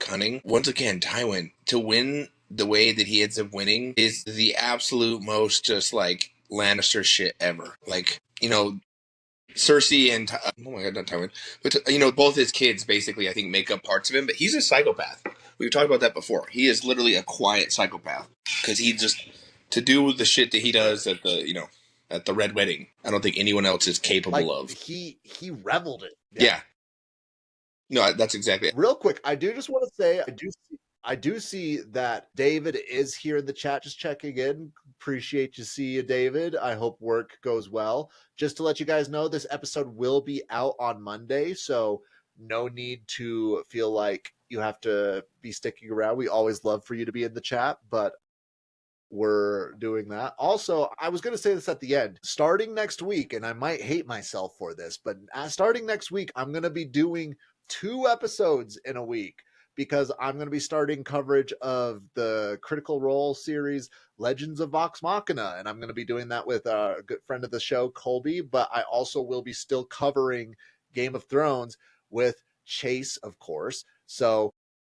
cunning, once again, Tywin, to win the way that he ends up winning is the absolute most just like Lannister shit ever. Like, Cersei and oh my god, not Tywin, but both his kids basically I think make up parts of him. But he's a psychopath. We've talked about that before. He is literally a quiet psychopath because he just to do the shit that he does at the Red Wedding. I don't think anyone else is capable of. He reveled it. Yeah. No, that's exactly it. Real quick, I do just want to say I do see that David is here in the chat, just checking in. Appreciate you, see you, David. I hope work goes well. Just to let you guys know, this episode will be out on Monday, so no need to feel like you have to be sticking around. We always love for you to be in the chat, but we're doing that. Also, I was going to say this at the end. Starting next week, and I might hate myself for this, but starting next week, I'm going to be doing 2 episodes in a week, because I'm going to be starting coverage of the Critical Role series, Legends of Vox Machina, and I'm going to be doing that with a good friend of the show, Colby, but I also will be still covering Game of Thrones with Chayce, of course. So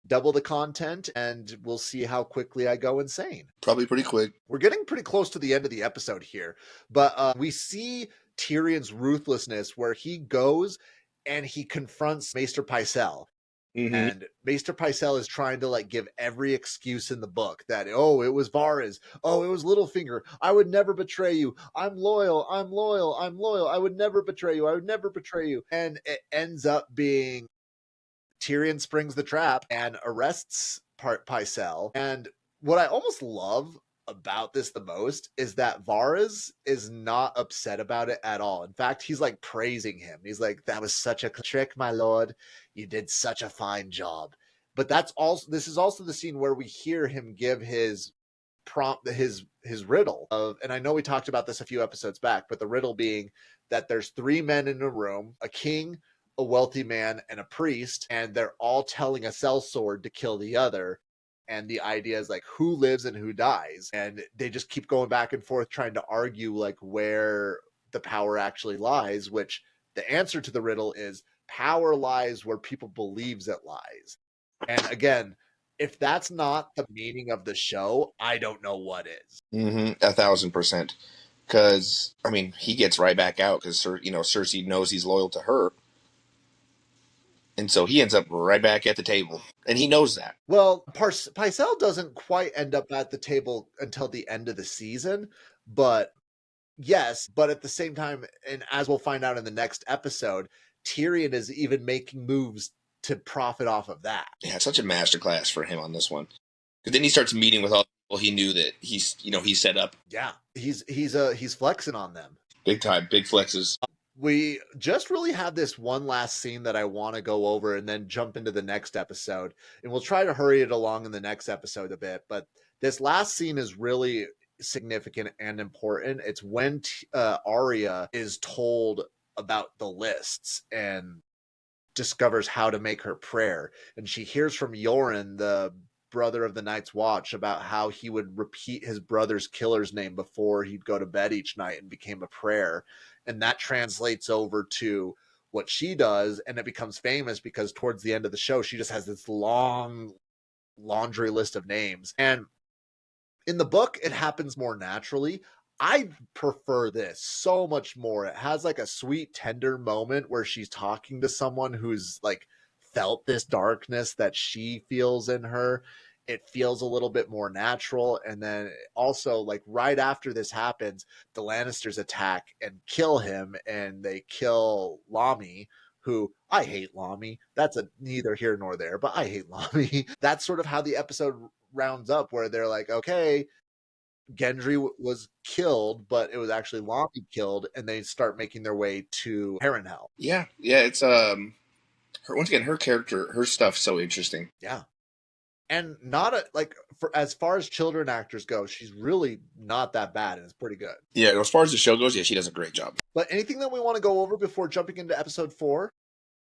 double the content, and we'll see how quickly I go insane. Probably pretty quick. We're getting pretty close to the end of the episode here, but we see Tyrion's ruthlessness where he goes and he confronts Maester Pycelle. Mm-hmm. And Maester Pycelle is trying to like give every excuse in the book that, oh, it was Varys. Oh, it was Littlefinger. I would never betray you. I'm loyal. I'm loyal. I'm loyal. I would never betray you. I would never betray you. And it ends up being Tyrion springs the trap and arrests Pycelle. And what I almost love about this the most is that Varys is not upset about it at all. In fact, he's like praising him. He's like, that was such a trick, my lord. You did such a fine job. But this is also the scene where we hear him give his prompt, his riddle of, and I know we talked about this a few episodes back, but the riddle being that there's 3 men in a room, a king, a wealthy man, and a priest, and they're all telling a sellsword to kill the other. And the idea is like who lives and who dies. And they just keep going back and forth trying to argue like where the power actually lies, which the answer to the riddle is Power lies where people believes it lies. And again, if that's not the meaning of the show, I don't know what is. 1,000%. Because, I mean, he gets right back out because, Cersei knows he's loyal to her. And so he ends up right back at the table. And he knows that. Well, Pycelle doesn't quite end up at the table until the end of the season, but yes, but at the same time, and as we'll find out in the next episode, Tyrion is even making moves to profit off of that. Yeah, it's such a masterclass for him on this one. Because then he starts meeting with all the people he knew that he set up. Yeah, he's flexing on them. Big time, big flexes. We just really have this one last scene that I want to go over and then jump into the next episode. And we'll try to hurry it along in the next episode a bit. But this last scene is really significant and important. It's when Arya is told about the lists and discovers how to make her prayer. And she hears from Yoren, the brother of the Night's Watch, about how he would repeat his brother's killer's name before he'd go to bed each night and became a prayer. And that translates over to what she does, and it becomes famous because towards the end of the show, she just has this long laundry list of names. And in the book, it happens more naturally. I prefer this so much more. It has like a sweet, tender moment where she's talking to someone who's like felt this darkness that she feels in her. It feels a little bit more natural. And then also, like, right after this happens, the Lannisters attack and kill him, and they kill Lamy, who I hate Lamy. That's neither here nor there, but I hate Lamy. That's sort of how the episode rounds up, where they're like, okay, Gendry was killed, but it was actually Lamy killed, and they start making their way to Harrenhal. Yeah, it's once again, her character, her stuff's so interesting. Yeah. And not as far as children actors go, she's really not that bad, and it's pretty good. Yeah, as far as the show goes, yeah, she does a great job. But anything that we want to go over before jumping into episode 4?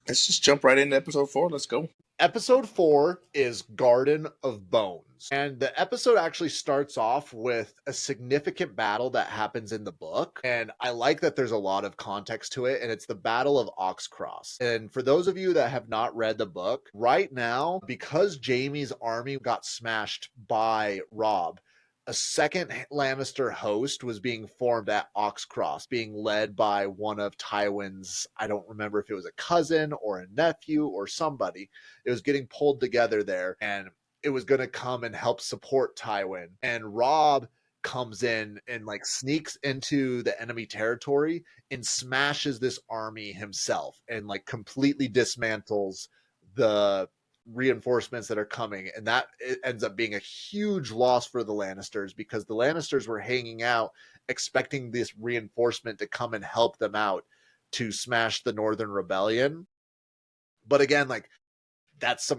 Let's just jump right into episode 4. Let's go. Episode 4 is Garden of Bones. And the episode actually starts off with a significant battle that happens in the book. And I like that there's a lot of context to it. And it's the Battle of Oxcross. And for those of you that have not read the book, right now, because Jaime's army got smashed by Robb, a second Lannister host was being formed at Oxcross, being led by one of Tywin's, I don't remember if it was a cousin or a nephew or somebody. It was getting pulled together there, and it was going to come and help support Tywin. And Robb comes in and like sneaks into the enemy territory and smashes this army himself and like completely dismantles the reinforcements that are coming, and that ends up being a huge loss for the Lannisters, because the Lannisters were hanging out expecting this reinforcement to come and help them out to smash the Northern Rebellion. But again, that's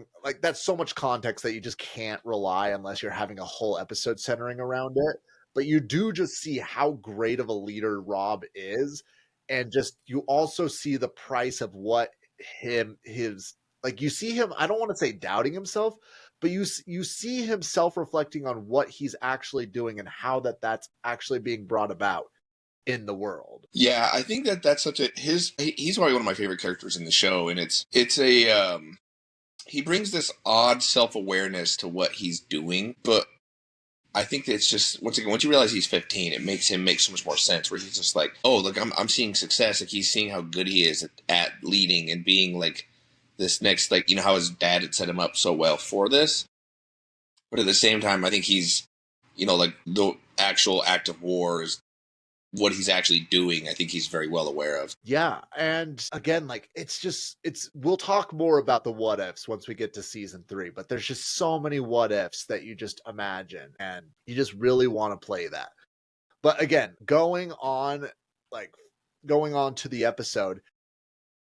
so much context that you just can't rely unless you're having a whole episode centering around it. But you do just see how great of a leader Robb is, and just you also see the price of what his like, you see him, I don't want to say doubting himself, but you see him self-reflecting on what he's actually doing and how that's actually being brought about in the world. Yeah, I think that's he's probably one of my favorite characters in the show, and he brings this odd self-awareness to what he's doing, but I think it's just, once again, once you realize he's 15, it makes him make so much more sense, where he's just like, oh, look, I'm seeing success, like he's seeing how good he is at leading and being like this next, like, how his dad had set him up so well for this. But at the same time, I think he's, like the actual act of war is what he's actually doing. I think he's very well aware of. Yeah. And again, we'll talk more about the what ifs once we get to season 3, but there's just so many what ifs that you just imagine, and you just really want to play that. But again, going on to the episode,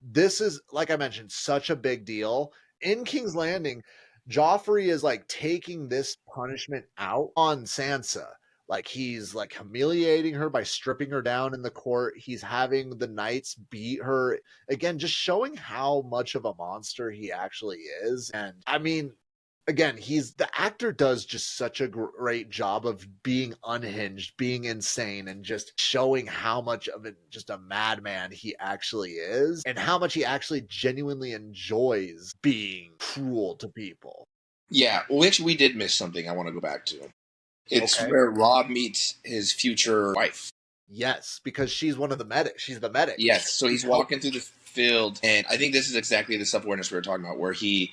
this is, like I mentioned, such a big deal. In King's Landing, Joffrey is like taking this punishment out on Sansa. Like, he's like humiliating her by stripping her down in the court. He's having the knights beat her. Again, just showing how much of a monster he actually is. And I mean, again, the actor does just such a great job of being unhinged, being insane, and just showing how much of just a madman he actually is, and how much he actually genuinely enjoys being cruel to people. Yeah, which we did miss something I want to go back to. It's Okay. where Robb meets his future wife. Yes, because she's one of the medics. She's the medic. Yes, so he's walking through the field, and I think this is exactly the self-awareness we were talking about, where he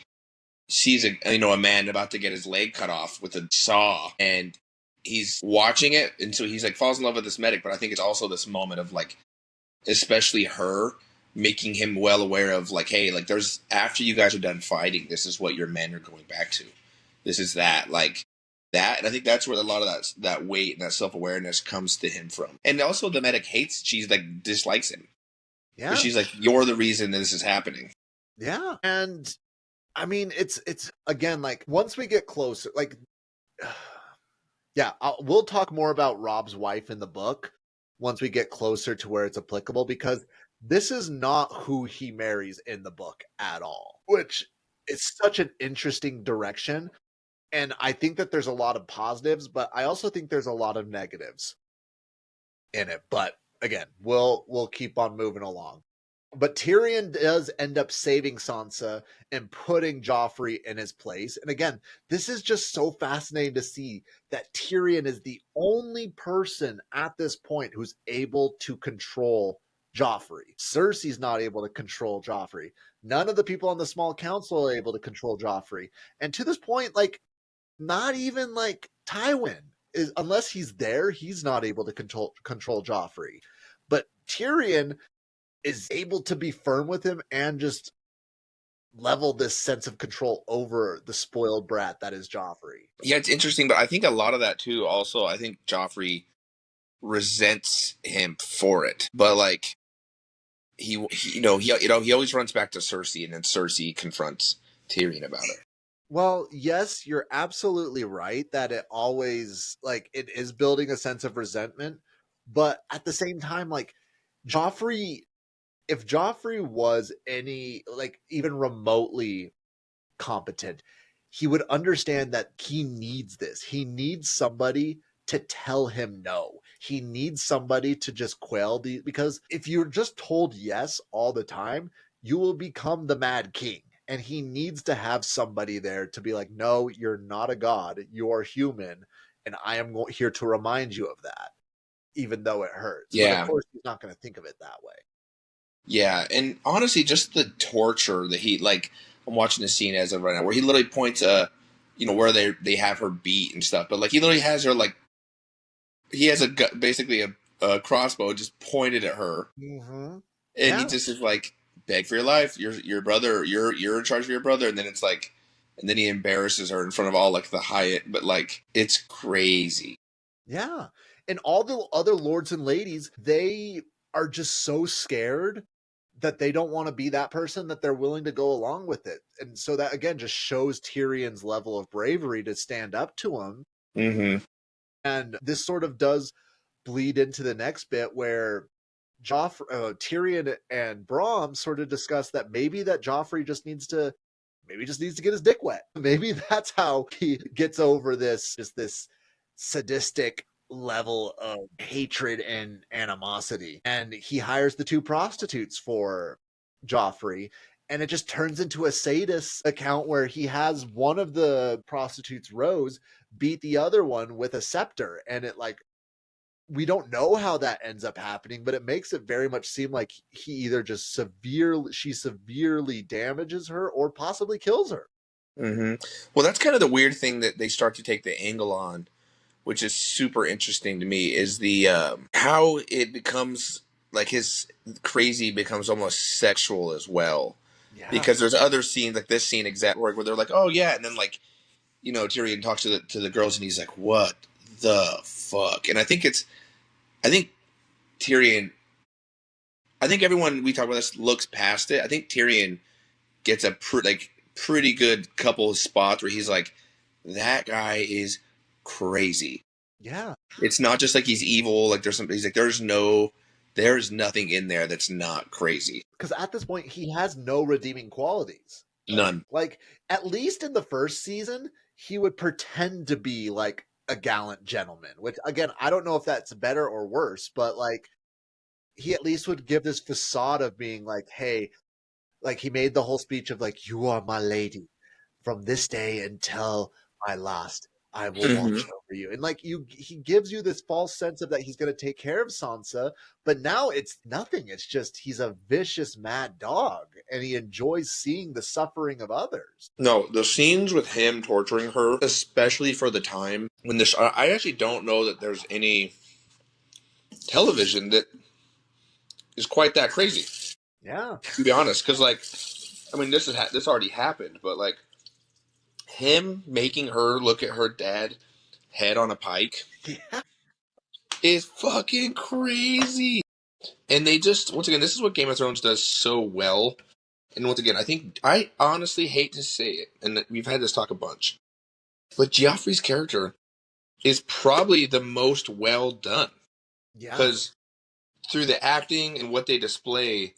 sees a man about to get his leg cut off with a saw, and he's watching it, and so he's like falls in love with this medic. But I think it's also this moment of like, especially her making him well aware of like, hey, like there's after you guys are done fighting, this is what your men are going back to. This is that, like that, and I think that's where a lot of that weight and that self-awareness comes to him from. And also the medic she's like dislikes him. Yeah, but she's like, you're the reason that this is happening. Yeah, and I mean, it's again, like once we get closer, like, yeah, we'll talk more about Robb's wife in the book once we get closer to where it's applicable, because this is not who he marries in the book at all, which is such an interesting direction. And I think that there's a lot of positives, but I also think there's a lot of negatives in it. But again, we'll keep on moving along. But Tyrion does end up saving Sansa and putting Joffrey in his place. And again, this is just so fascinating to see that Tyrion is the only person at this point who's able to control Joffrey. Cersei's not able to control Joffrey. None of the people on the small council are able to control Joffrey. And to this point, like, not even like Tywin is, unless he's there, he's not able to control Joffrey. But Tyrion is able to be firm with him and just level this sense of control over the spoiled brat that is Joffrey. Yeah, it's interesting, but I think a lot of that too. Also, I think Joffrey resents him for it, but like he always runs back to Cersei, and then Cersei confronts Tyrion about it. Well, yes, you're absolutely right that it always, like, it is building a sense of resentment, but at the same time, like, Joffrey, if Joffrey was any, like, even remotely competent, he would understand that he needs this. He needs somebody to tell him no. He needs somebody to just quell because if you're just told yes all the time, you will become the Mad King. And he needs to have somebody there to be like, no, you're not a god. You are human. And I am here to remind you of that, even though it hurts. Yeah. But of course, he's not going to think of it that way. Yeah. And honestly, just the torture that I'm watching the scene as of right now, where he literally points, where they have her beat and stuff. But like, he literally has her, like, he has basically a crossbow just pointed at her. Mm-hmm. And he just is like, beg for your life. Your brother. You're in charge of your brother. And then it's like, and then he embarrasses her in front of all like the Hyatt. But like, it's crazy. Yeah, and all the other lords and ladies, they are just so scared that they don't want to be that person, that they're willing to go along with it. And so that again just shows Tyrion's level of bravery to stand up to him. Mm-hmm. And this sort of does bleed into the next bit where Tyrion and Bronn sort of discuss that maybe that Joffrey just needs to get his dick wet. Maybe that's how he gets over this sadistic level of hatred and animosity. And he hires the two prostitutes for Joffrey, and it just turns into a sadist account where he has one of the prostitutes, Rose, beat the other one with a scepter. And it, like, we don't know how that ends up happening, but it makes it very much seem like he either just severely damages her or possibly kills her. Mm-hmm. Well, that's kind of the weird thing that they start to take the angle on, which is super interesting to me, is the how it becomes like his crazy becomes almost sexual as well. Yeah. Because there's other scenes like this scene exactly where they're like, oh yeah, and then like, Tyrion talks to the girls and he's like, what the fuck? And I think Tyrion, I think everyone we talk about this looks past it. I think Tyrion gets a pretty good couple of spots where he's like, that guy is crazy. Yeah. It's not just like he's evil. Like he's like, there's nothing in there that's not crazy. Because at this point, he has no redeeming qualities. None. Like, at least in the first season, he would pretend to be like a gallant gentleman, which again, I don't know if that's better or worse, but like he at least would give this facade of being like, hey, like he made the whole speech of like, you are my lady from this day until my last. I will watch over you. And like he gives you this false sense of that he's going to take care of Sansa, but now it's nothing. It's just he's a vicious mad dog and he enjoys seeing the suffering of others. No, the scenes with him torturing her, especially for the time when this, I actually don't know that there's any television that is quite that crazy. Yeah. To be honest, because like, I mean, this already happened, but like him making her look at her dad head on a pike Yeah. is fucking crazy. And they just, once again, this is what Game of Thrones does so well. And once again, I honestly hate to say it, and we've had this talk a bunch, but Joffrey's character is probably the most well done. Yeah. Because through the acting and what they display,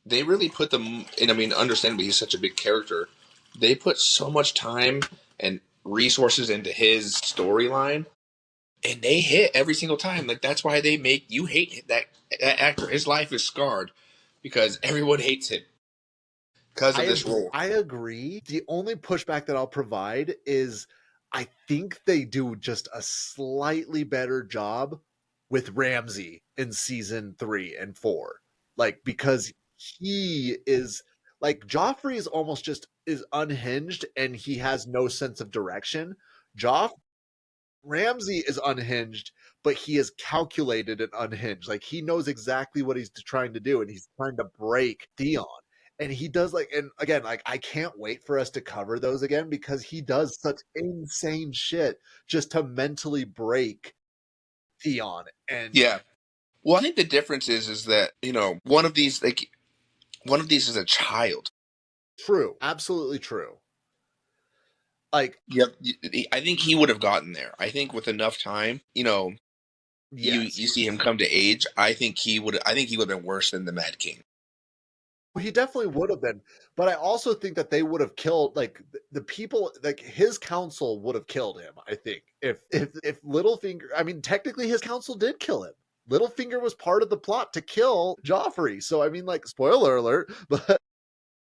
they really put them, and I mean, understandably, he's such a big character. They put so much time and resources into his storyline, and they hit every single time. Like, that's why they make you hate that actor. His life is scarred because everyone hates him because of this role. I agree. The only pushback that I'll provide is I think they do just a slightly better job with Ramsay in season 3 and 4. Like, because he is like Joffrey is almost just is unhinged and he has no sense of direction. Ramsay is unhinged, but he is calculated and unhinged. Like he knows exactly what he's trying to do, and he's trying to break Theon. And he does like, and again, like I can't wait for us to cover those again because he does such insane shit just to mentally break Theon. And Yeah. Well, I think the difference is that, one of these is a child. True, absolutely true. Like, yep, I think he would have gotten there. I think with enough time, yes. you see him come to age. I think he would have been worse than the Mad King. He definitely would have been, but I also think that they would have killed like the people, like his council would have killed him. I think if Littlefinger, I mean, technically his council did kill him. Littlefinger was part of the plot to kill Joffrey. So I mean, like, spoiler alert, but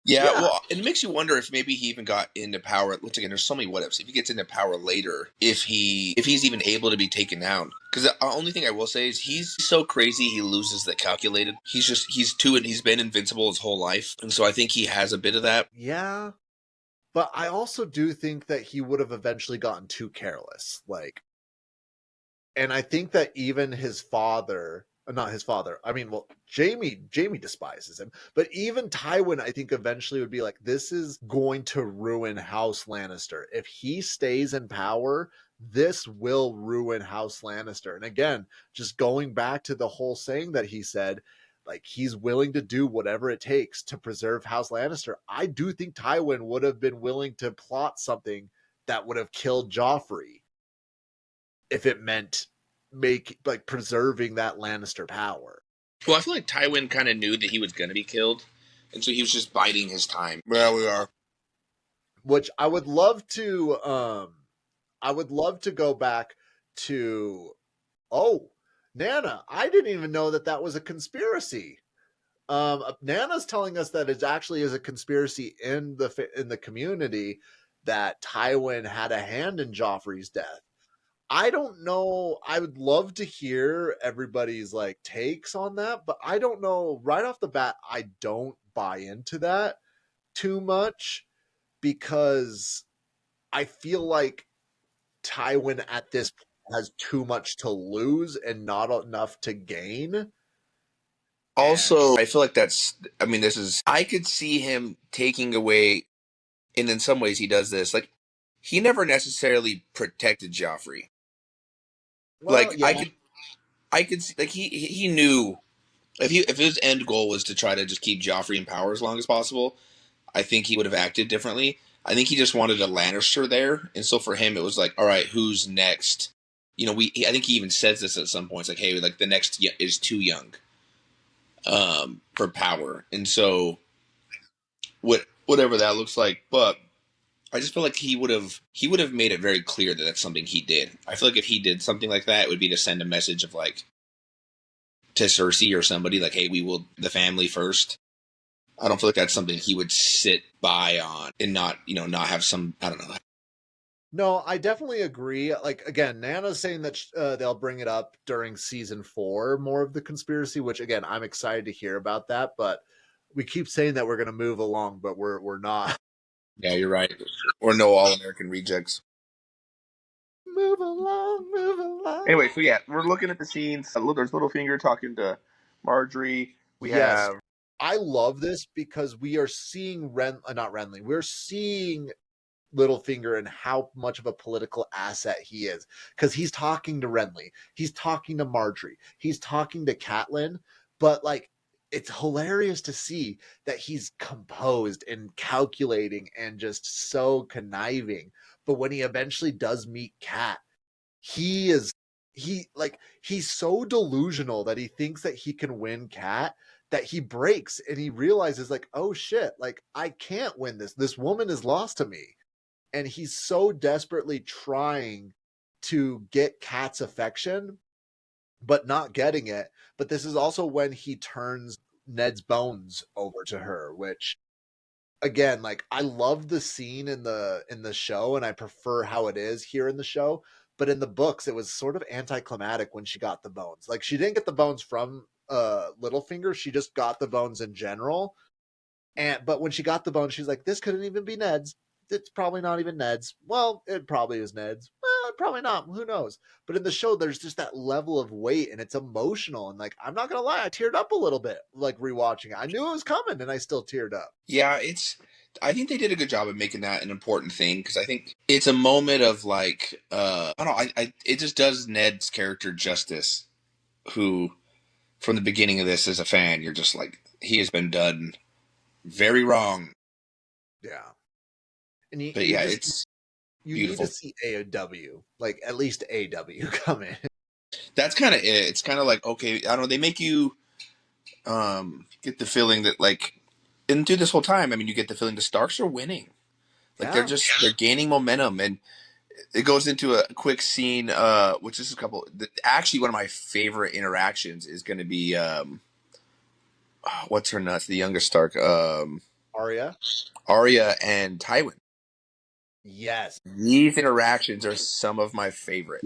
yeah, well, it makes you wonder if maybe he even got into power. Once again, there's so many what ifs. If he gets into power later, if he's even able to be taken down. Because the only thing I will say is he's so crazy he loses the calculated. He's been invincible his whole life, and so I think he has a bit of that. Yeah, but I also do think that he would have eventually gotten too careless, like, and I think that even his father. Not his father. I mean, well, Jamie despises him, but even Tywin, I think eventually would be like, this is going to ruin House Lannister. If he stays in power, this will ruin House Lannister. And again, just going back to the whole saying that he said, like he's willing to do whatever it takes to preserve House Lannister. I do think Tywin would have been willing to plot something that would have killed Joffrey if it meant preserving that Lannister power. Well, I feel like Tywin kind of knew that he was going to be killed, and so he was just biding his time. Well, we are. Which I would love to go back to. Oh, Nana, I didn't even know that was a conspiracy. Nana's telling us that it actually is a conspiracy in the community that Tywin had a hand in Joffrey's death. I don't know. I would love to hear everybody's like takes on that, but I don't know. Right off the bat, I don't buy into that too much because I feel like Tywin at this point has too much to lose and not enough to gain. Also, I feel like I could see him taking away, and in some ways he does this, like, he never necessarily protected Joffrey. Well, like, yeah. I could see, like, he knew if his end goal was to try to just keep Joffrey in power as long as possible, I think he would have acted differently. I think he just wanted a Lannister there, and so for him it was like, all right, who's next? I think he even says this at some points, like, hey, like the next is too young for power, and so what whatever that looks like. But I just feel like he would have made it very clear that that's something he did. I feel like if he did something like that, it would be to send a message of like to Cersei or somebody like, hey, we will the family first. I don't feel like that's something he would sit by on and not, not have some, I don't know. No, I definitely agree. Like, again, Nana's saying that they'll bring it up during season 4, more of the conspiracy, which, again, I'm excited to hear about that. But we keep saying that we're going to move along, but we're not. Yeah, you're right. Or no All-American rejects. Move along, move along. Anyway, so yeah, we're looking at the scenes. There's Littlefinger talking to Marjorie. We Yes. have. I love this because we are seeing not Renly. We're seeing Littlefinger and how much of a political asset he is, because he's talking to Renly, he's talking to Marjorie, he's talking to Catelyn, but like it's hilarious to see that he's composed and calculating and just so conniving. But when he eventually does meet Cat, he's so delusional that he thinks that he can win Cat, that he breaks and he realizes like, oh shit, like I can't win this woman is lost to me. And he's so desperately trying to get Kat's affection, but not getting it. But this is also when he turns Ned's bones over to her, which again, like I love the scene in the show, and I prefer how it is here in the show. But in the books, it was sort of anticlimactic when she got the bones. Like she didn't get the bones from Littlefinger, she just got the bones in general. But when she got the bones, she's like, this couldn't even be Ned's. It's probably not even Ned's. Well, it probably is Ned's. Well, probably not. Who knows? But in the show, there's just that level of weight, and it's emotional. And like, I'm not gonna lie, I teared up a little bit, like rewatching it. I knew it was coming, and I still teared up. Yeah, I think they did a good job of making that an important thing because I think it's a moment of like, I don't know, it just does Ned's character justice. Who, from the beginning of this, as a fan, you're just like, he has been done very wrong. Yeah, and you it's beautiful. need to see AW, like at least AW come in. That's kind of it. It's kind of like, okay, I don't know. They make you get the feeling that like, and through this whole time, I mean, you get the feeling the Starks are winning. Like Yeah. they're gaining momentum, and it goes into a quick scene, which is actually one of my favorite interactions is going to be what's her nuts, the youngest Stark, Arya. And Tywin. Yes, These interactions are some of my favorite.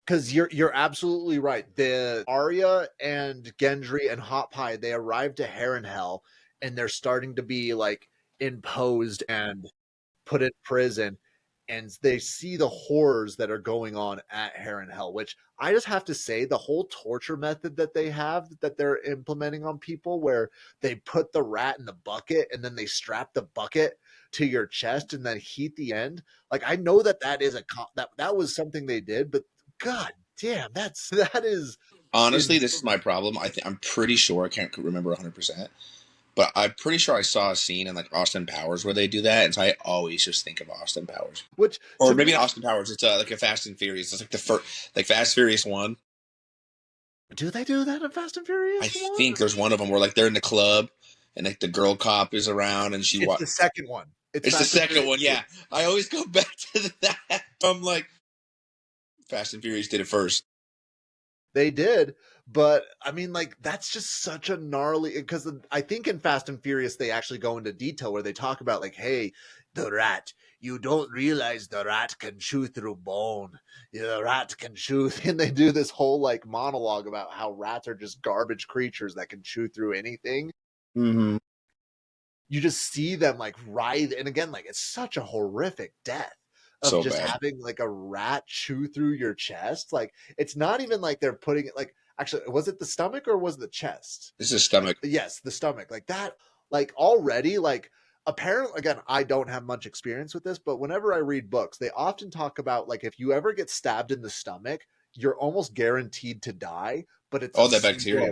because you're absolutely right. The Arya and Gendry and Hot Pie, they arrived to Harrenhal, and they're starting to be like imposed and put in prison, and they see the horrors that are going on at Harrenhal, which I just have to say, the whole torture method that they have that they're implementing on people, where they put the rat in the bucket and then they strap the bucket to your chest and then heat the end. Like I know that is that was something they did, but god damn, that is Honestly, this is my problem. I'm pretty sure, I can't remember 100%, but I'm pretty sure I saw a scene in like Austin Powers where they do that, and so I always just think of Austin Powers. which Or maybe not Austin Powers. It's like a Fast and Furious. It's like the first, like Fast Furious 1. do they do that in Fast and Furious? I think there's one of them where like they're in the club and like the girl cop is around and she It's the second one. It's the second one, yeah. I always go back to that. I'm like, Fast and Furious did it first. They did, but I mean, like that's just such a gnarly. Because I think in Fast and Furious they actually go into detail where they talk about like, hey, the rat. You don't realize the rat can chew through bone. The rat can chew, and they do this whole like monologue about how rats are just garbage creatures that can chew through anything. Mm-hmm. You just see them like writhe, and again, like it's such a horrific death of So just bad. having like a rat chew through your chest. Like it's not even like they're putting it like, actually, was it the stomach or was it the chest? This is stomach. Yes, the stomach. Like that, like already, like apparently, again, I don't have much experience with this, but whenever I read books, they often talk about like if you ever get stabbed in the stomach, you're almost guaranteed to die, but it's all that bacteria.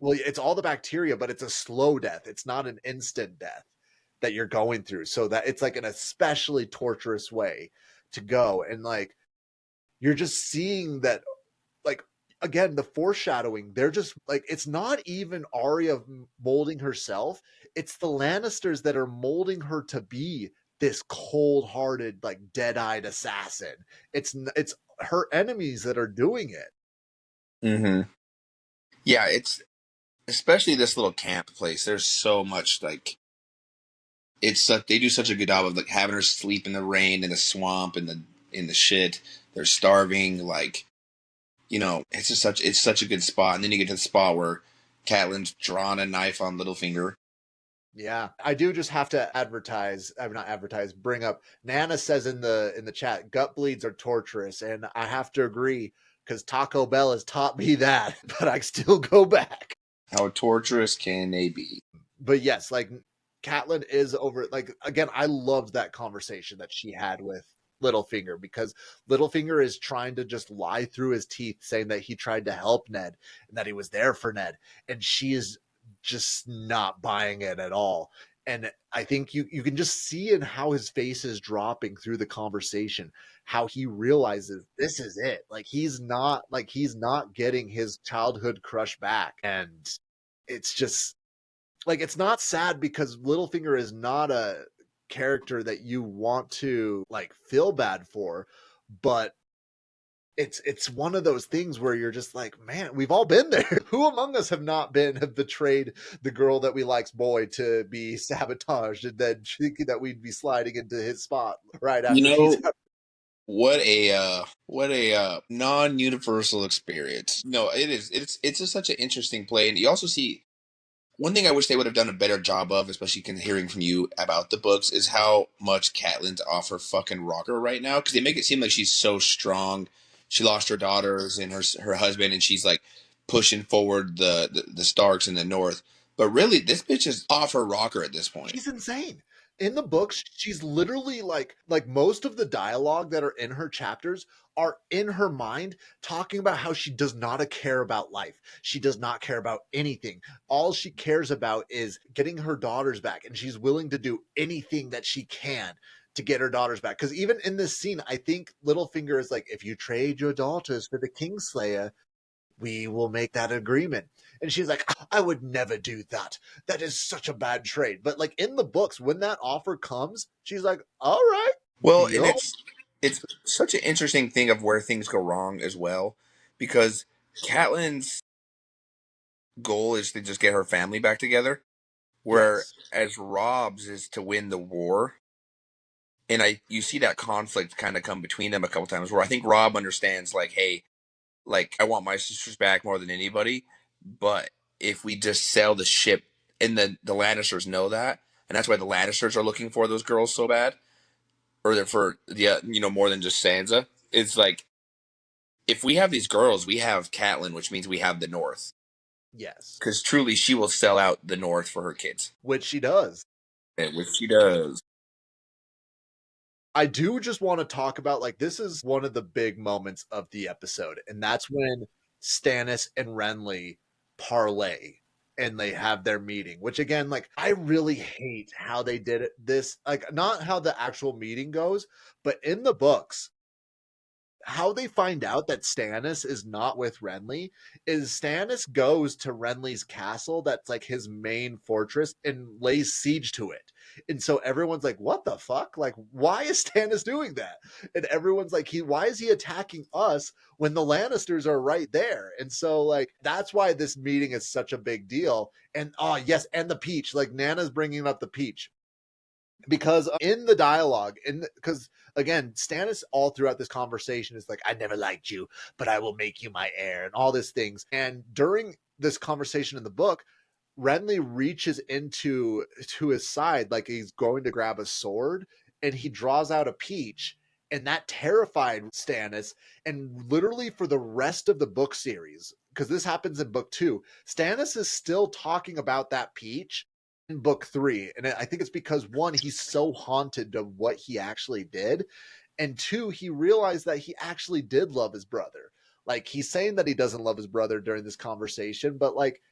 Well, it's all the bacteria, but it's a slow death. It's not an instant death that you're going through. So that it's like an especially torturous way to go. And like, you're just seeing that, like, again, the foreshadowing, they're just like, it's not even Arya molding herself. It's the Lannisters that are molding her to be this cold-hearted, like dead-eyed assassin. It's her enemies that are doing it. Mm-hmm. Yeah, it's especially this little camp place. There's so much like they do such a good job of like having her sleep in the rain in the swamp in the shit. They're starving, like, it's such a good spot. And then you get to the spot where Catelyn's drawn a knife on Littlefinger. Yeah, I do just have to bring up, Nana says in the chat, gut bleeds are torturous, and I have to agree, because Taco Bell has taught me that, but I still go back. How torturous can they be? But yes, like, Catelyn is over, like, again, I loved that conversation that she had with Littlefinger, because Littlefinger is trying to just lie through his teeth, saying that he tried to help Ned and that he was there for Ned, and she is just not buying it at all. And I think you can just see in how his face is dropping through the conversation, how he realizes this is it. Like, he's not getting his childhood crush back. And it's just like, it's not sad, because Littlefinger is not a character that you want to like feel bad for, but it's one of those things where you're just like, man, we've all been there. Who among us have betrayed the girl that we like's boy to be sabotaged, and then thinking that we'd be sliding into his spot right after what a non-universal experience. No, it's just such an interesting play. And you also see one thing I wish they would have done a better job of, especially hearing from you about the books, is how much Catelyn's off her fucking rocker right now, because they make it seem like she's so strong. She lost her daughters and her husband, and she's like pushing forward the Starks in the north. But really, this bitch is off her rocker at this point. She's insane. In the books, she's literally like most of the dialogue that are in her chapters are in her mind, talking about how she does not care about life. She does not care about anything. All she cares about is getting her daughters back, and she's willing to do anything that she can to get her daughters back. Because even in this scene, I think Littlefinger is like, if you trade your daughters for the Kingslayer, we will make that agreement. And she's like, I would never do that. That is such a bad trade. But like in the books, when that offer comes, she's like, all right. Well, deal. And it's such an interesting thing of where things go wrong as well, because Catelyn's goal is to just get her family back together, whereas Robb's is to win the war. And you see that conflict kind of come between them a couple times, where I think Robb understands, like, hey, like, I want my sisters back more than anybody, but if we just sell the ship, and the Lannisters know that, and that's why the Lannisters are looking for those girls so bad, or they're for more than just Sansa. It's like, if we have these girls, we have Catelyn, which means we have the North. Yes, because truly she will sell out the North for her kids, which she does. I do just want to talk about, like, this is one of the big moments of the episode, and that's when Stannis and Renly parlay and they have their meeting, which, again, like, I really hate how they did it. This, like, not how the actual meeting goes, but in the books, how they find out that Stannis is not with Renly is Stannis goes to Renly's castle, that's like his main fortress, and lays siege to it. And so everyone's like, what the fuck? Like, why is Stannis doing that? And everyone's like, why is he attacking us when the Lannisters are right there? And so, like, that's why this meeting is such a big deal. And yes, and the peach, like, Nana's bringing up the peach. Because in the dialogue, because again, Stannis all throughout this conversation is like, I never liked you, but I will make you my heir, and all these things. And during this conversation in the book, Renly reaches to his side like he's going to grab a sword, and he draws out a peach, and that terrified Stannis. And literally for the rest of the book series, because this happens in book 2, Stannis is still talking about that peach in book 3. And I think it's because, one, he's so haunted of what he actually did, and 2, he realized that he actually did love his brother. Like, he's saying that he doesn't love his brother during this conversation, but like,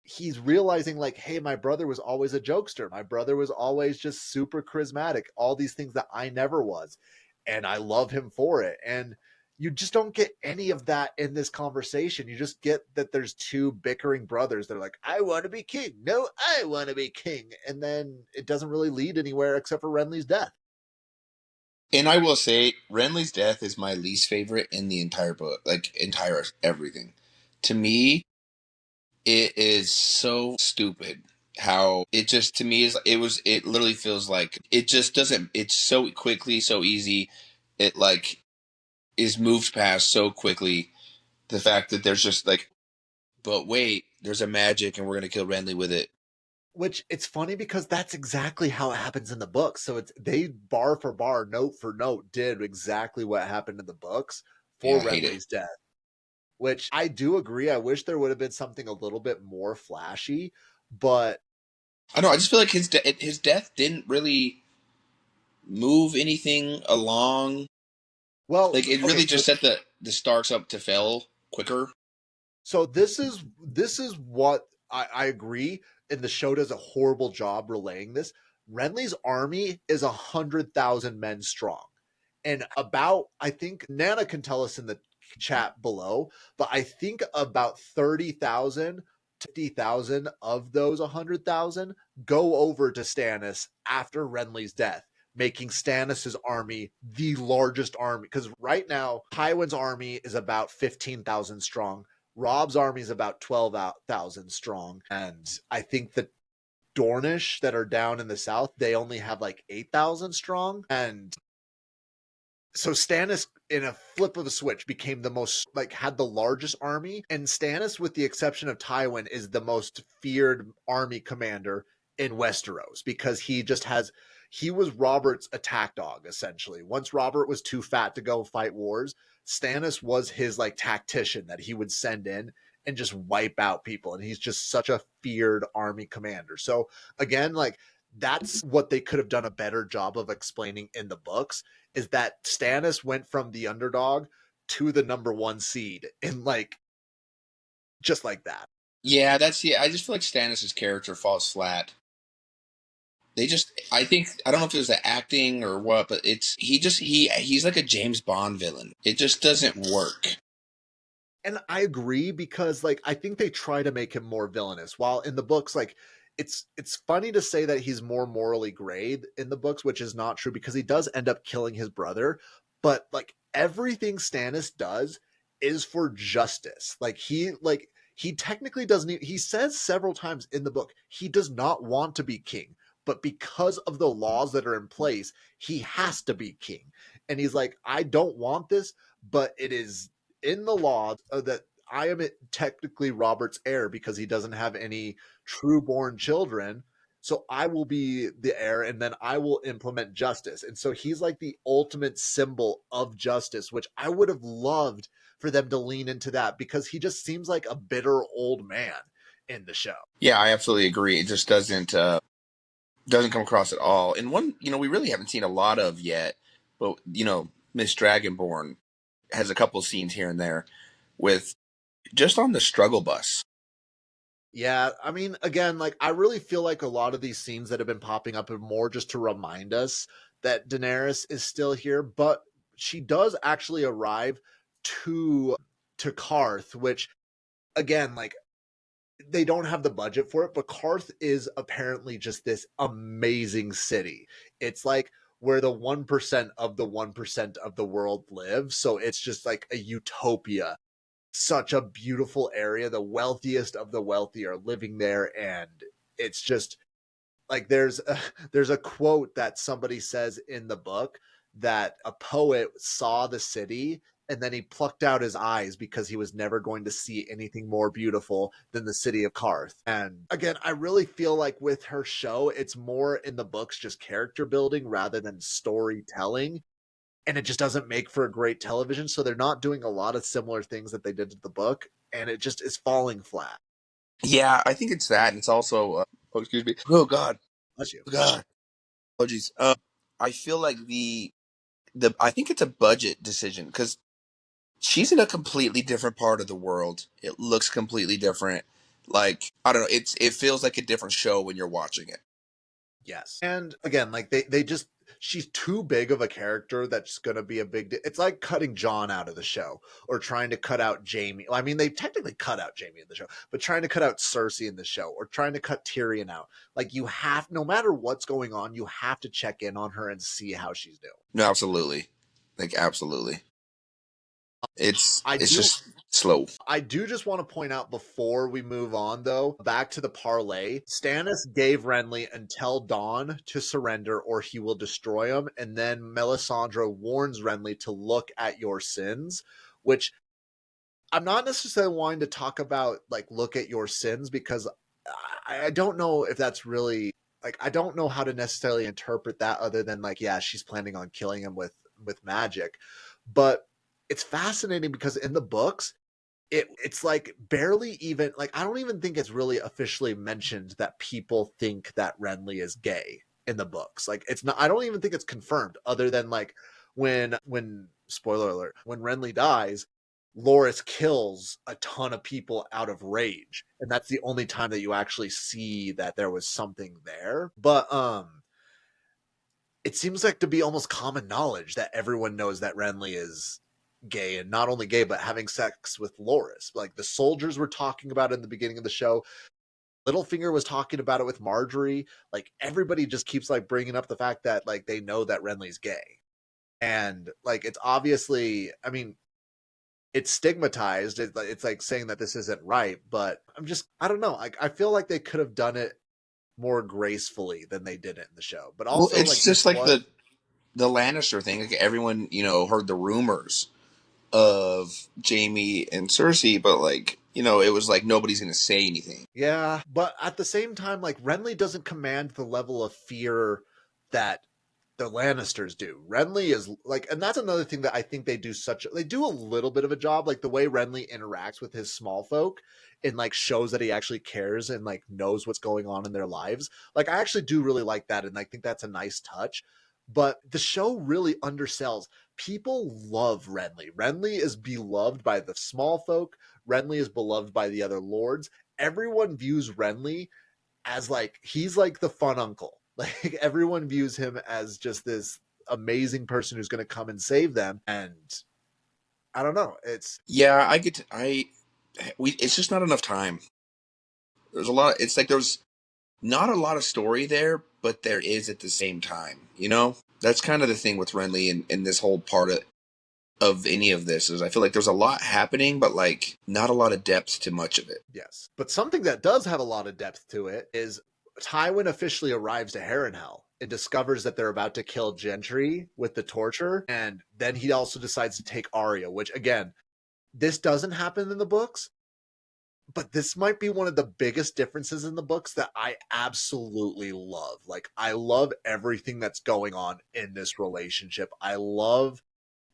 he's realizing, like, hey, my brother was always a jokester. My brother was always just super charismatic, all these things that I never was, and I love him for it. And You just don't get any of that in this conversation. You just get that there's two bickering brothers. They're like, I want to be king. No, I want to be king. And then it doesn't really lead anywhere except for Renly's death. And I will say, Renly's death is my least favorite in the entire book, like entire everything. To me, it is so stupid how it just, to me, it literally feels like it just doesn't, it's so quickly, so easy. It like is moved past so quickly. The fact that there's just like, but wait, there's a magic and we're going to kill Renly with it. Which it's funny because that's exactly how it happens in the books. So it's they bar for bar, note for note, did exactly what happened in the books for Renly's death. Which I do agree. I wish there would have been something a little bit more flashy, but I know. I just feel like his death didn't really move anything along. Well, like it really just set the Starks up to fail quicker. So this is what I agree, and the show does a horrible job relaying this. Renly's army is 100,000 men strong, and about, I think Nana can tell us in the chat below, but I think about 30,000 to 50,000 of those 100,000 go over to Stannis after Renly's death, making Stannis' army the largest army. Because right now, Tywin's army is about 15,000 strong. Robb's army is about 12,000 strong. And I think the Dornish that are down in the south, they only have like 8,000 strong. And so Stannis, in a flip of a switch, became the most, like, had the largest army. And Stannis, with the exception of Tywin, is the most feared army commander in Westeros because he was Robert's attack dog, essentially. Once Robert was too fat to go fight wars, Stannis was his, like, tactician that he would send in and just wipe out people. And he's just such a feared army commander. So, again, like, that's what they could have done a better job of explaining in the books, is that Stannis went from the underdog to the number one seed in, like, just like that. Yeah, I just feel like Stannis' character falls flat. I don't know if it was the acting or what, but he's like a James Bond villain. It just doesn't work. And I agree because, like, I think they try to make him more villainous, while in the books, like, it's funny to say that he's more morally gray in the books, which is not true because he does end up killing his brother. But, like, everything Stannis does is for justice. Like, he technically doesn't. He says several times in the book he does not want to be king, but because of the laws that are in place, he has to be king. And he's like, I don't want this, but it is in the law that I am technically Robert's heir because he doesn't have any true-born children. So I will be the heir, and then I will implement justice. And so he's like the ultimate symbol of justice, which I would have loved for them to lean into that, because he just seems like a bitter old man in the show. Yeah, I absolutely agree. It just doesn't come across at all. And one, we really haven't seen a lot of yet, but Miss Dragonborn has a couple scenes here and there with just on the struggle bus. Yeah, I mean, again, like, I really feel like a lot of these scenes that have been popping up are more just to remind us that Daenerys is still here, but she does actually arrive to Qarth, which, again, like, they don't have the budget for it, but Qarth is apparently just this amazing city. It's like where the 1% of the 1% of the world live, so it's just like a utopia. Such a beautiful area. The wealthiest of the wealthy are living there, and it's just like there's a quote that somebody says in the book that a poet saw the city and then he plucked out his eyes because he was never going to see anything more beautiful than the city of Qarth. And again, I really feel like with her show, it's more in the books just character building rather than storytelling. And it just doesn't make for a great television. So they're not doing a lot of similar things that they did to the book, and it just is falling flat. Yeah, I think it's that. And it's also, oh, excuse me. Oh, God. Bless you. Oh, God. Oh, geez. I feel like I think it's a budget decision because she's in a completely different part of the world. It looks completely different. Like, I don't know. It feels like a different show when you're watching it. Yes. And again, like they just, she's too big of a character that's going to be a big it's like cutting Jon out of the show or trying to cut out Jaime. Well, I mean, they technically cut out Jaime in the show, but trying to cut out Cersei in the show or trying to cut Tyrion out. Like, you have, no matter what's going on, you have to check in on her and see how she's doing. No, absolutely. Like, absolutely. It's just slow. I do just want to point out before we move on, though, back to the parlay. Stannis gave Renly until dawn to surrender or he will destroy him. And then Melisandre warns Renly to look at your sins, which I'm not necessarily wanting to talk about, like, look at your sins, because I don't know if that's really, like, I don't know how to necessarily interpret that other than, like, yeah, she's planning on killing him with magic. But it's fascinating because in the books, it's like barely even, like, I don't even think it's really officially mentioned that people think that Renly is gay in the books. Like, it's not, I don't even think it's confirmed, other than, like, when spoiler alert, when Renly dies, Loras kills a ton of people out of rage, and that's the only time that you actually see that there was something there. But it seems like to be almost common knowledge that everyone knows that Renly is gay, and not only gay, but having sex with Loras. Like, the soldiers were talking about it in the beginning of the show. Littlefinger was talking about it with Marjorie. Like, everybody just keeps, like, bringing up the fact that, like, they know that Renly's gay. And, like, it's obviously, I mean, it's stigmatized. It's like saying that this isn't right, but I don't know. I feel like they could have done it more gracefully than they did it in the show. But also, Well, it's like, just like the Lannister thing. Like, everyone, heard the rumors of Jaime and Cersei, but, like, it was like nobody's going to say anything. Yeah, but at the same time, like, Renly doesn't command the level of fear that the Lannisters do. Renly is, like, and that's another thing that I think they do a little bit of a job, like the way Renly interacts with his small folk and, like, shows that he actually cares and, like, knows what's going on in their lives. Like, I actually do really like that, and I think that's a nice touch. But the show really undersells. People love Renly. Renly is beloved by the small folk. Renly is beloved by the other lords. Everyone views Renly as, like, he's like the fun uncle. Like, everyone views him as just this amazing person who's going to come and save them. And I don't know. It's it's just not enough time. There's a lot. It's like there's not a lot of story there, but there is at the same time. That's kind of the thing with Renly and this whole part of any of this is I feel like there's a lot happening, but, like, not a lot of depth to much of it. Yes. But something that does have a lot of depth to it is Tywin officially arrives to Harrenhal and discovers that they're about to kill Gendry with the torture. And then he also decides to take Arya, which, again, this doesn't happen in the books, but this might be one of the biggest differences in the books that I absolutely love. Like, I love everything that's going on in this relationship. I love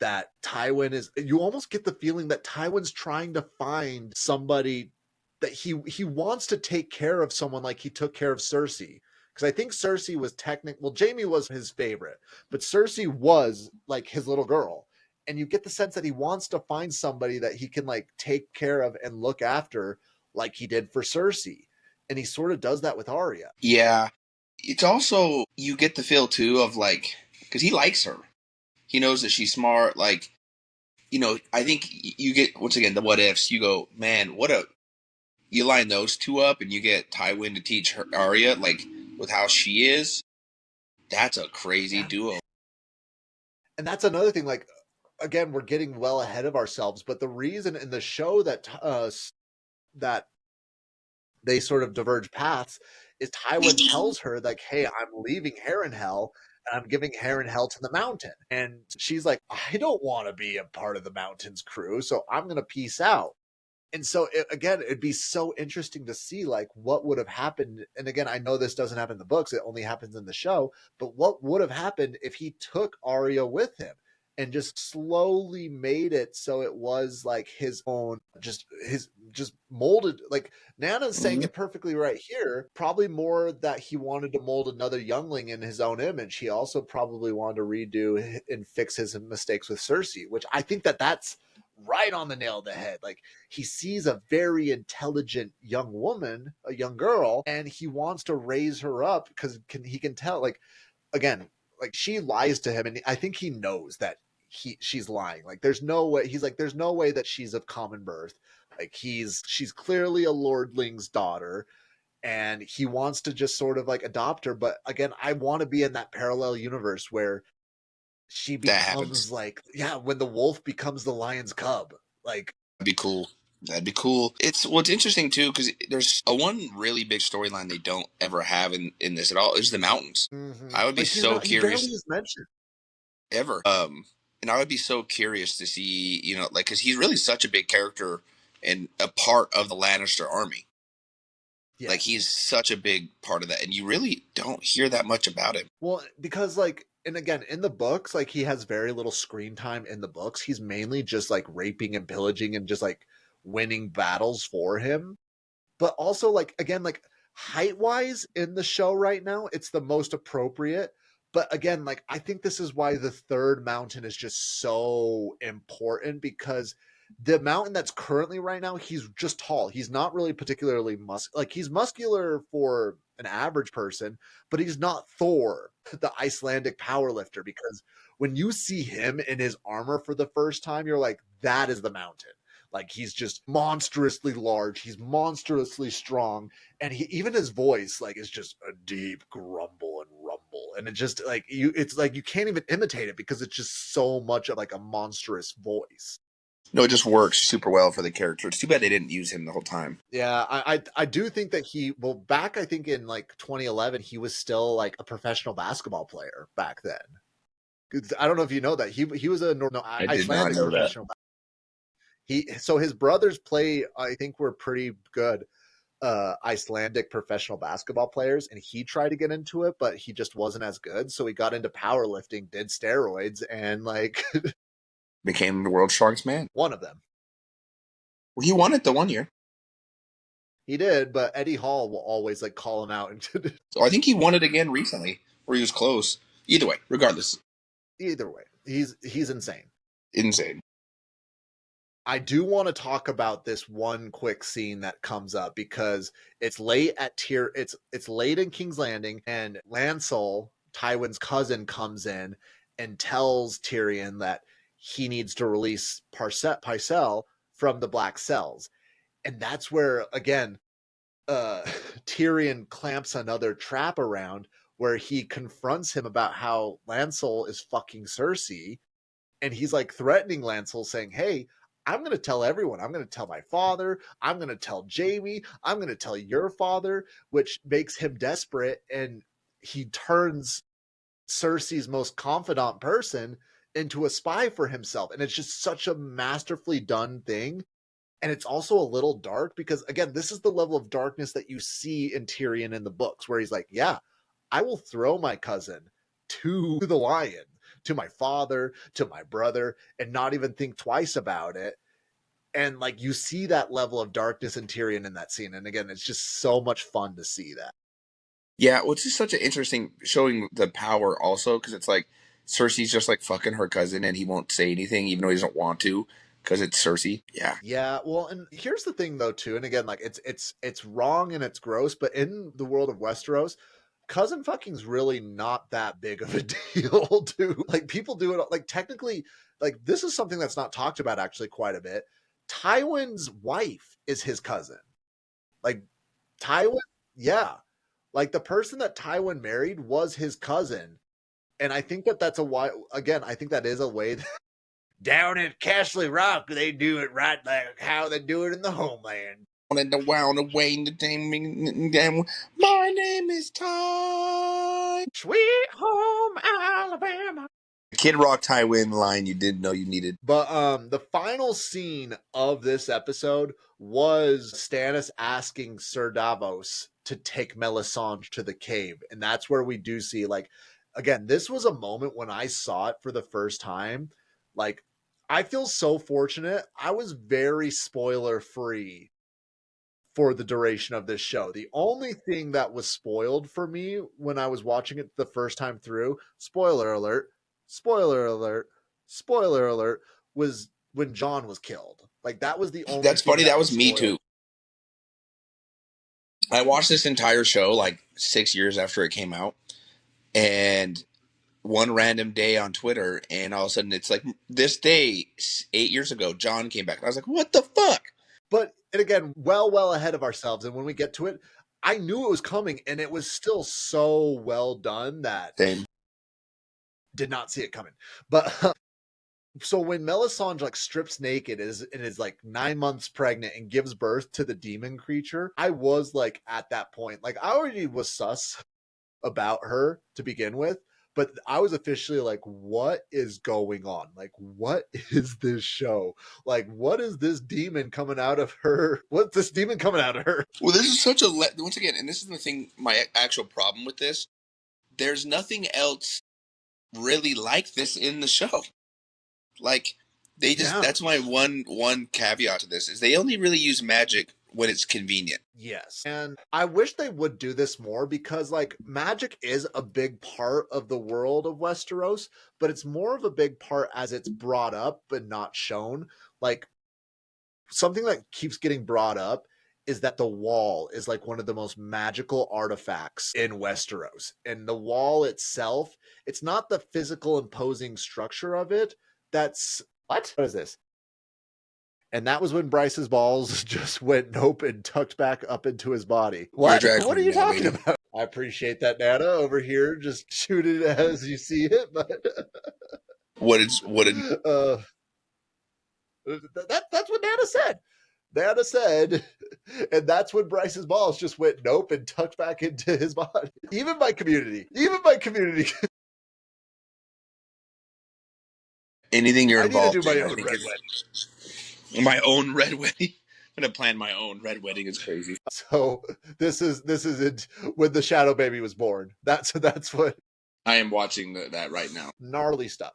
that Tywin is, you almost get the feeling that Tywin's trying to find somebody that he wants to take care of, someone like he took care of Cersei. Because I think Cersei was well, Jaime was his favorite, but Cersei was, like, his little girl. And you get the sense that he wants to find somebody that he can, like, take care of and look after like he did for Cersei. And he sort of does that with Arya. Yeah. It's also, you get the feel, too, of, like, because he likes her. He knows that she's smart. Like, I think you get, once again, the what ifs. You go, man, you line those two up and you get Tywin to teach her Arya, like, with how she is. That's a crazy duo. And that's another thing, like, again, we're getting well ahead of ourselves, but the reason in the show that that they sort of diverge paths is Tywin tells her, like, hey, I'm leaving Harrenhal and I'm giving Harrenhal to the Mountain. And she's like, I don't want to be a part of the Mountain's crew, so I'm going to peace out. And so, again, it'd be so interesting to see, like, what would have happened. And again, I know this doesn't happen in the books. It only happens in the show. But what would have happened if he took Arya with him and just slowly made it so it was, like, his own, just molded. Like, Nana's saying it perfectly right here. Probably more that he wanted to mold another youngling in his own image. He also probably wanted to redo and fix his mistakes with Cersei, which I think that's right on the nail of the head. Like, he sees a very intelligent young woman, a young girl, and he wants to raise her up because he can tell, like, again, like she lies to him, and I think he knows that she's lying. Like there's no way, he's like, there's no way that she's of common birth. Like she's clearly a lordling's daughter, and he wants to just sort of like adopt her. But again, I want to be in that parallel universe where she becomes like, yeah, when the wolf becomes the lion's cub. Like that'd be cool. That'd be cool. It's what's interesting too, because there's a one really big storyline they don't ever have in this at all is the mountains. I would be like so curious. He barely is mentioned ever. And I would be so curious to see, you know, like because he's really such a big character and a part of the Lannister army. Yes. Like he's such a big part of that, and you really don't hear that much about him. Well, because like, and again, in the books, like he has very little screen time in the books. He's mainly just like raping and pillaging and just like winning battles for him. But also like, again, like height wise in the show right now, it's the most appropriate. But again, like I think this is why the third mountain is just so important, because the mountain that's currently right now, he's just tall. He's not really particularly like he's muscular for an average person, but he's not Thor, the Icelandic powerlifter, because when you see him in his armor for the first time, you're like, that is the mountain. Like he's just monstrously large. He's monstrously strong. And even his voice like is just a deep grumble and rumble. And it just like it's like you can't even imitate it because it's just so much of like a monstrous voice. No, it just works super well for the character. It's too bad they didn't use him the whole time. Yeah, I do think that back I think in like 2011, he was still like a professional basketball player back then. I don't know if you know that. He was a Icelandic professional. So his brothers I think were pretty good Icelandic professional basketball players, and he tried to get into it, but he just wasn't as good. So he got into powerlifting, did steroids, and like became the world's strongest man. One of them. Well, he won it the one year. He did, but Eddie Hall will always like call him out. So I think he won it again recently, where he was close. Either way, regardless. Either way, he's insane. Insane. I do want to talk about this one quick scene that comes up because it's late at it's late in King's Landing, and Lancel, Tywin's cousin, comes in and tells Tyrion that he needs to release Pycelle from the black cells. And that's where, again, Tyrion clamps another trap around where he confronts him about how Lancel is fucking Cersei. And he's like threatening Lancel, saying, hey, I'm going to tell everyone. I'm going to tell my father. I'm going to tell Jaime. I'm going to tell your father, which makes him desperate. And he turns Cersei's most confidant person into a spy for himself. And it's just such a masterfully done thing. And it's also a little dark because, again, this is the level of darkness that you see in Tyrion in the books, where he's like, yeah, I will throw my cousin to the lion, to my father, to my brother, and not even think twice about it. And like you see that level of darkness in Tyrion in that scene. And again, it's just so much fun to see that. Yeah, well, it's just such an interesting showing the power also, because it's like Cersei's just like fucking her cousin and he won't say anything even though he doesn't want to because it's Cersei. Yeah. Yeah. Well, and here's the thing though, too. And again, like it's wrong and it's gross, but in the world of Westeros, cousin fucking's really not that big of a deal, too. Like people do it like technically, like this is something that's not talked about actually quite a bit. Tywin's wife is his cousin. Like Tywin, yeah. Like the person that Tywin married was his cousin. And I think that's I think that is a way that down at Castle Rock, they do it right like how they do it in the homeland. And the wild away in the damn. My name is Ty. Sweet home Alabama. Kid Rock Tywin line you didn't know you needed. But the final scene of this episode was Stannis asking Sir Davos to take Melisandre to the cave. And that's where we do see, like, again, this was a moment when I saw it for the first time. Like, I feel so fortunate. I was very spoiler free for the duration of this show. The only thing that was spoiled for me when I was watching it the first time through, spoiler alert, was when Jon was killed. Like that was the only That's funny, that was me too. I watched this entire show like 6 years after it came out. And one random day on Twitter, and all of a sudden it's like this day 8 years ago, John came back. I was like, what the fuck? But, and again, well ahead of ourselves. And when we get to it, I knew it was coming, and it was still so well done that Same. did not see it coming. But so when Melisandre like strips naked and is like 9 months pregnant and gives birth to the demon creature, I was like at that point, like I already was sus about her to begin with, but I was officially like, what is going on? Like, what is this show? Like, what is this demon coming out of her? What's this demon coming out of her? Well, this is such a once again, and this is the thing. My actual problem with this, there's nothing else really like this in the show. Like they just that's my one caveat to this is they only really use magic when it's convenient. Yes. And I wish they would do this more because like magic is a big part of the world of Westeros, but it's more of a big part as it's brought up but not shown. Like something that keeps getting brought up is that the wall is like one of the most magical artifacts in Westeros. And the wall itself, it's not the physical imposing structure of it. That's what is this? And that was when Bryce's balls just went nope and tucked back up into his body. What? What are you talking about? I appreciate that, Nana, over here. Just shoot it as you see it. But that's what Nana said. Nana said, and that's when Bryce's balls just went nope and tucked back into his body. Even my community. Anything you're involved in, my own red wedding. I'm gonna plan my own red wedding. It's crazy. So this is it when the shadow baby was born. That's what I am watching that right now. Gnarly stuff.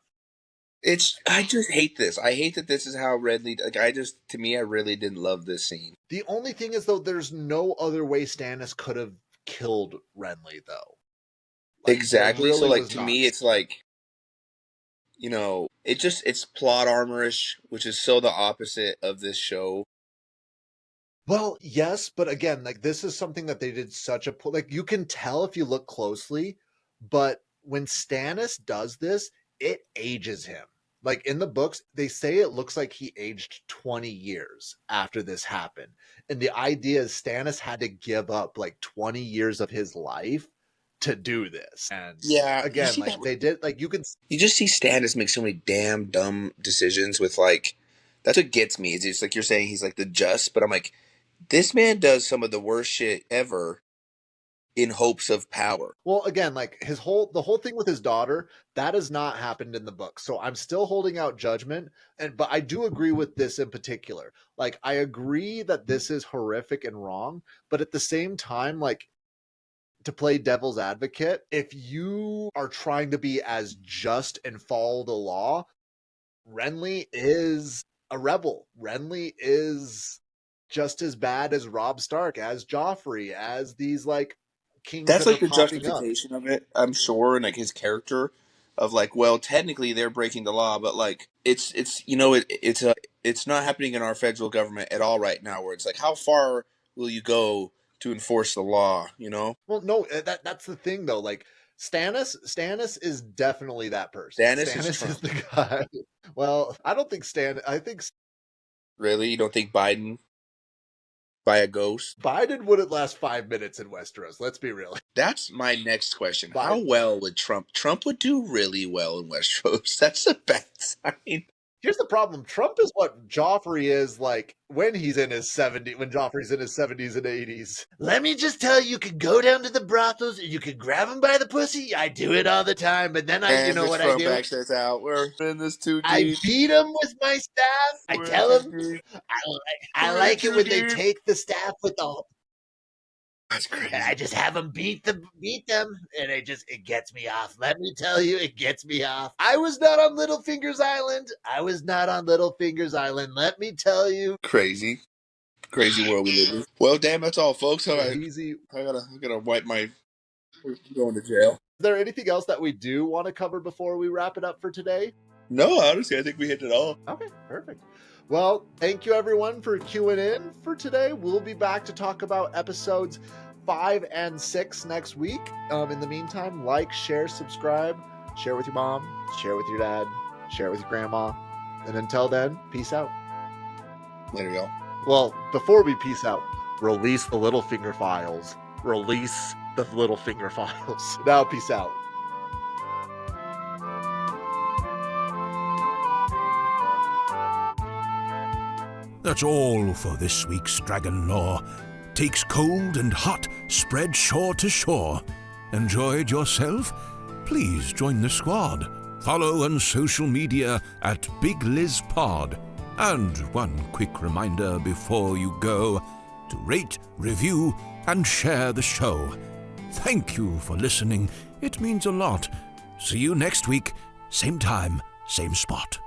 I just hate this. I hate that this is how Renly. Like to me, I really didn't love this scene. The only thing is though, there's no other way Stannis could have killed Renly though. Like, exactly. Really so like to me, it's like, it's plot armorish, which is so the opposite of this show. Well, yes, but again, like this is something that they did such a like you can tell if you look closely, but when Stannis does this, it ages him. Like in the books, they say it looks like he aged 20 years after this happened. And the idea is Stannis had to give up like 20 years of his life to do this. And yeah, again, like they did, like you just see Stannis make so many damn dumb decisions with like, that's what gets me. It's just like you're saying he's like the just, but I'm like, this man does some of the worst shit ever in hopes of power. Well, again, like the whole thing with his daughter, that has not happened in the book. So I'm still holding out judgment. But I do agree with this in particular. Like, I agree that this is horrific and wrong, but at the same time, like, to play devil's advocate, if you are trying to be as just and follow the law, Renly is a rebel. Renly is just as bad as Robb Stark, as Joffrey, as these like kings. That's like the justification of it, I'm sure, and like his character of like, well, technically they're breaking the law, but like it's not happening in our federal government at all right now. Where it's like, how far will you go to enforce the law? Well, no, that's the thing though. Like Stannis is definitely that person. Stannis is the guy. Well, I don't think I think. Really, you don't think Biden? By a ghost? Biden wouldn't last 5 minutes in Westeros. Let's be real. That's my next question. How well would Trump? Trump would do really well in Westeros. That's a bad sign. Here's the problem. Trump is what Joffrey is like when he's in his 70s, when Joffrey's in his 70s and 80s. Let me just tell you, could go down to the brothels and you could grab him by the pussy. I do it all the time, but then you know what I do? Access out. We're in this too deep. I beat him with my staff. I tell him I like it when they take the staff with the... That's crazy. I just have them beat them, and it gets me off. Let me tell you, it gets me off. I was not on Littlefinger's Island. Let me tell you. Crazy world we live in. Well, damn, that's all, folks. Easy. I gotta wipe my... We're going to jail. Is there anything else that we do want to cover before we wrap it up for today? No, honestly, I think we hit it all. Okay, perfect. Well, thank you everyone for queuing in for today. We'll be back to talk about episodes 5 and 6 next week. In the meantime, like, share, subscribe, share with your mom, share with your dad, share with your grandma. And until then, peace out. Later, y'all. Well, before we peace out, release the Littlefinger files. Release the Littlefinger files. Now, peace out. That's all for this week's Dragon Lore. Takes cold and hot, spread shore to shore. Enjoyed yourself? Please join the squad. Follow on social media at BigLizPod. And one quick reminder before you go, to rate, review, and share the show. Thank you for listening. It means a lot. See you next week, same time, same spot.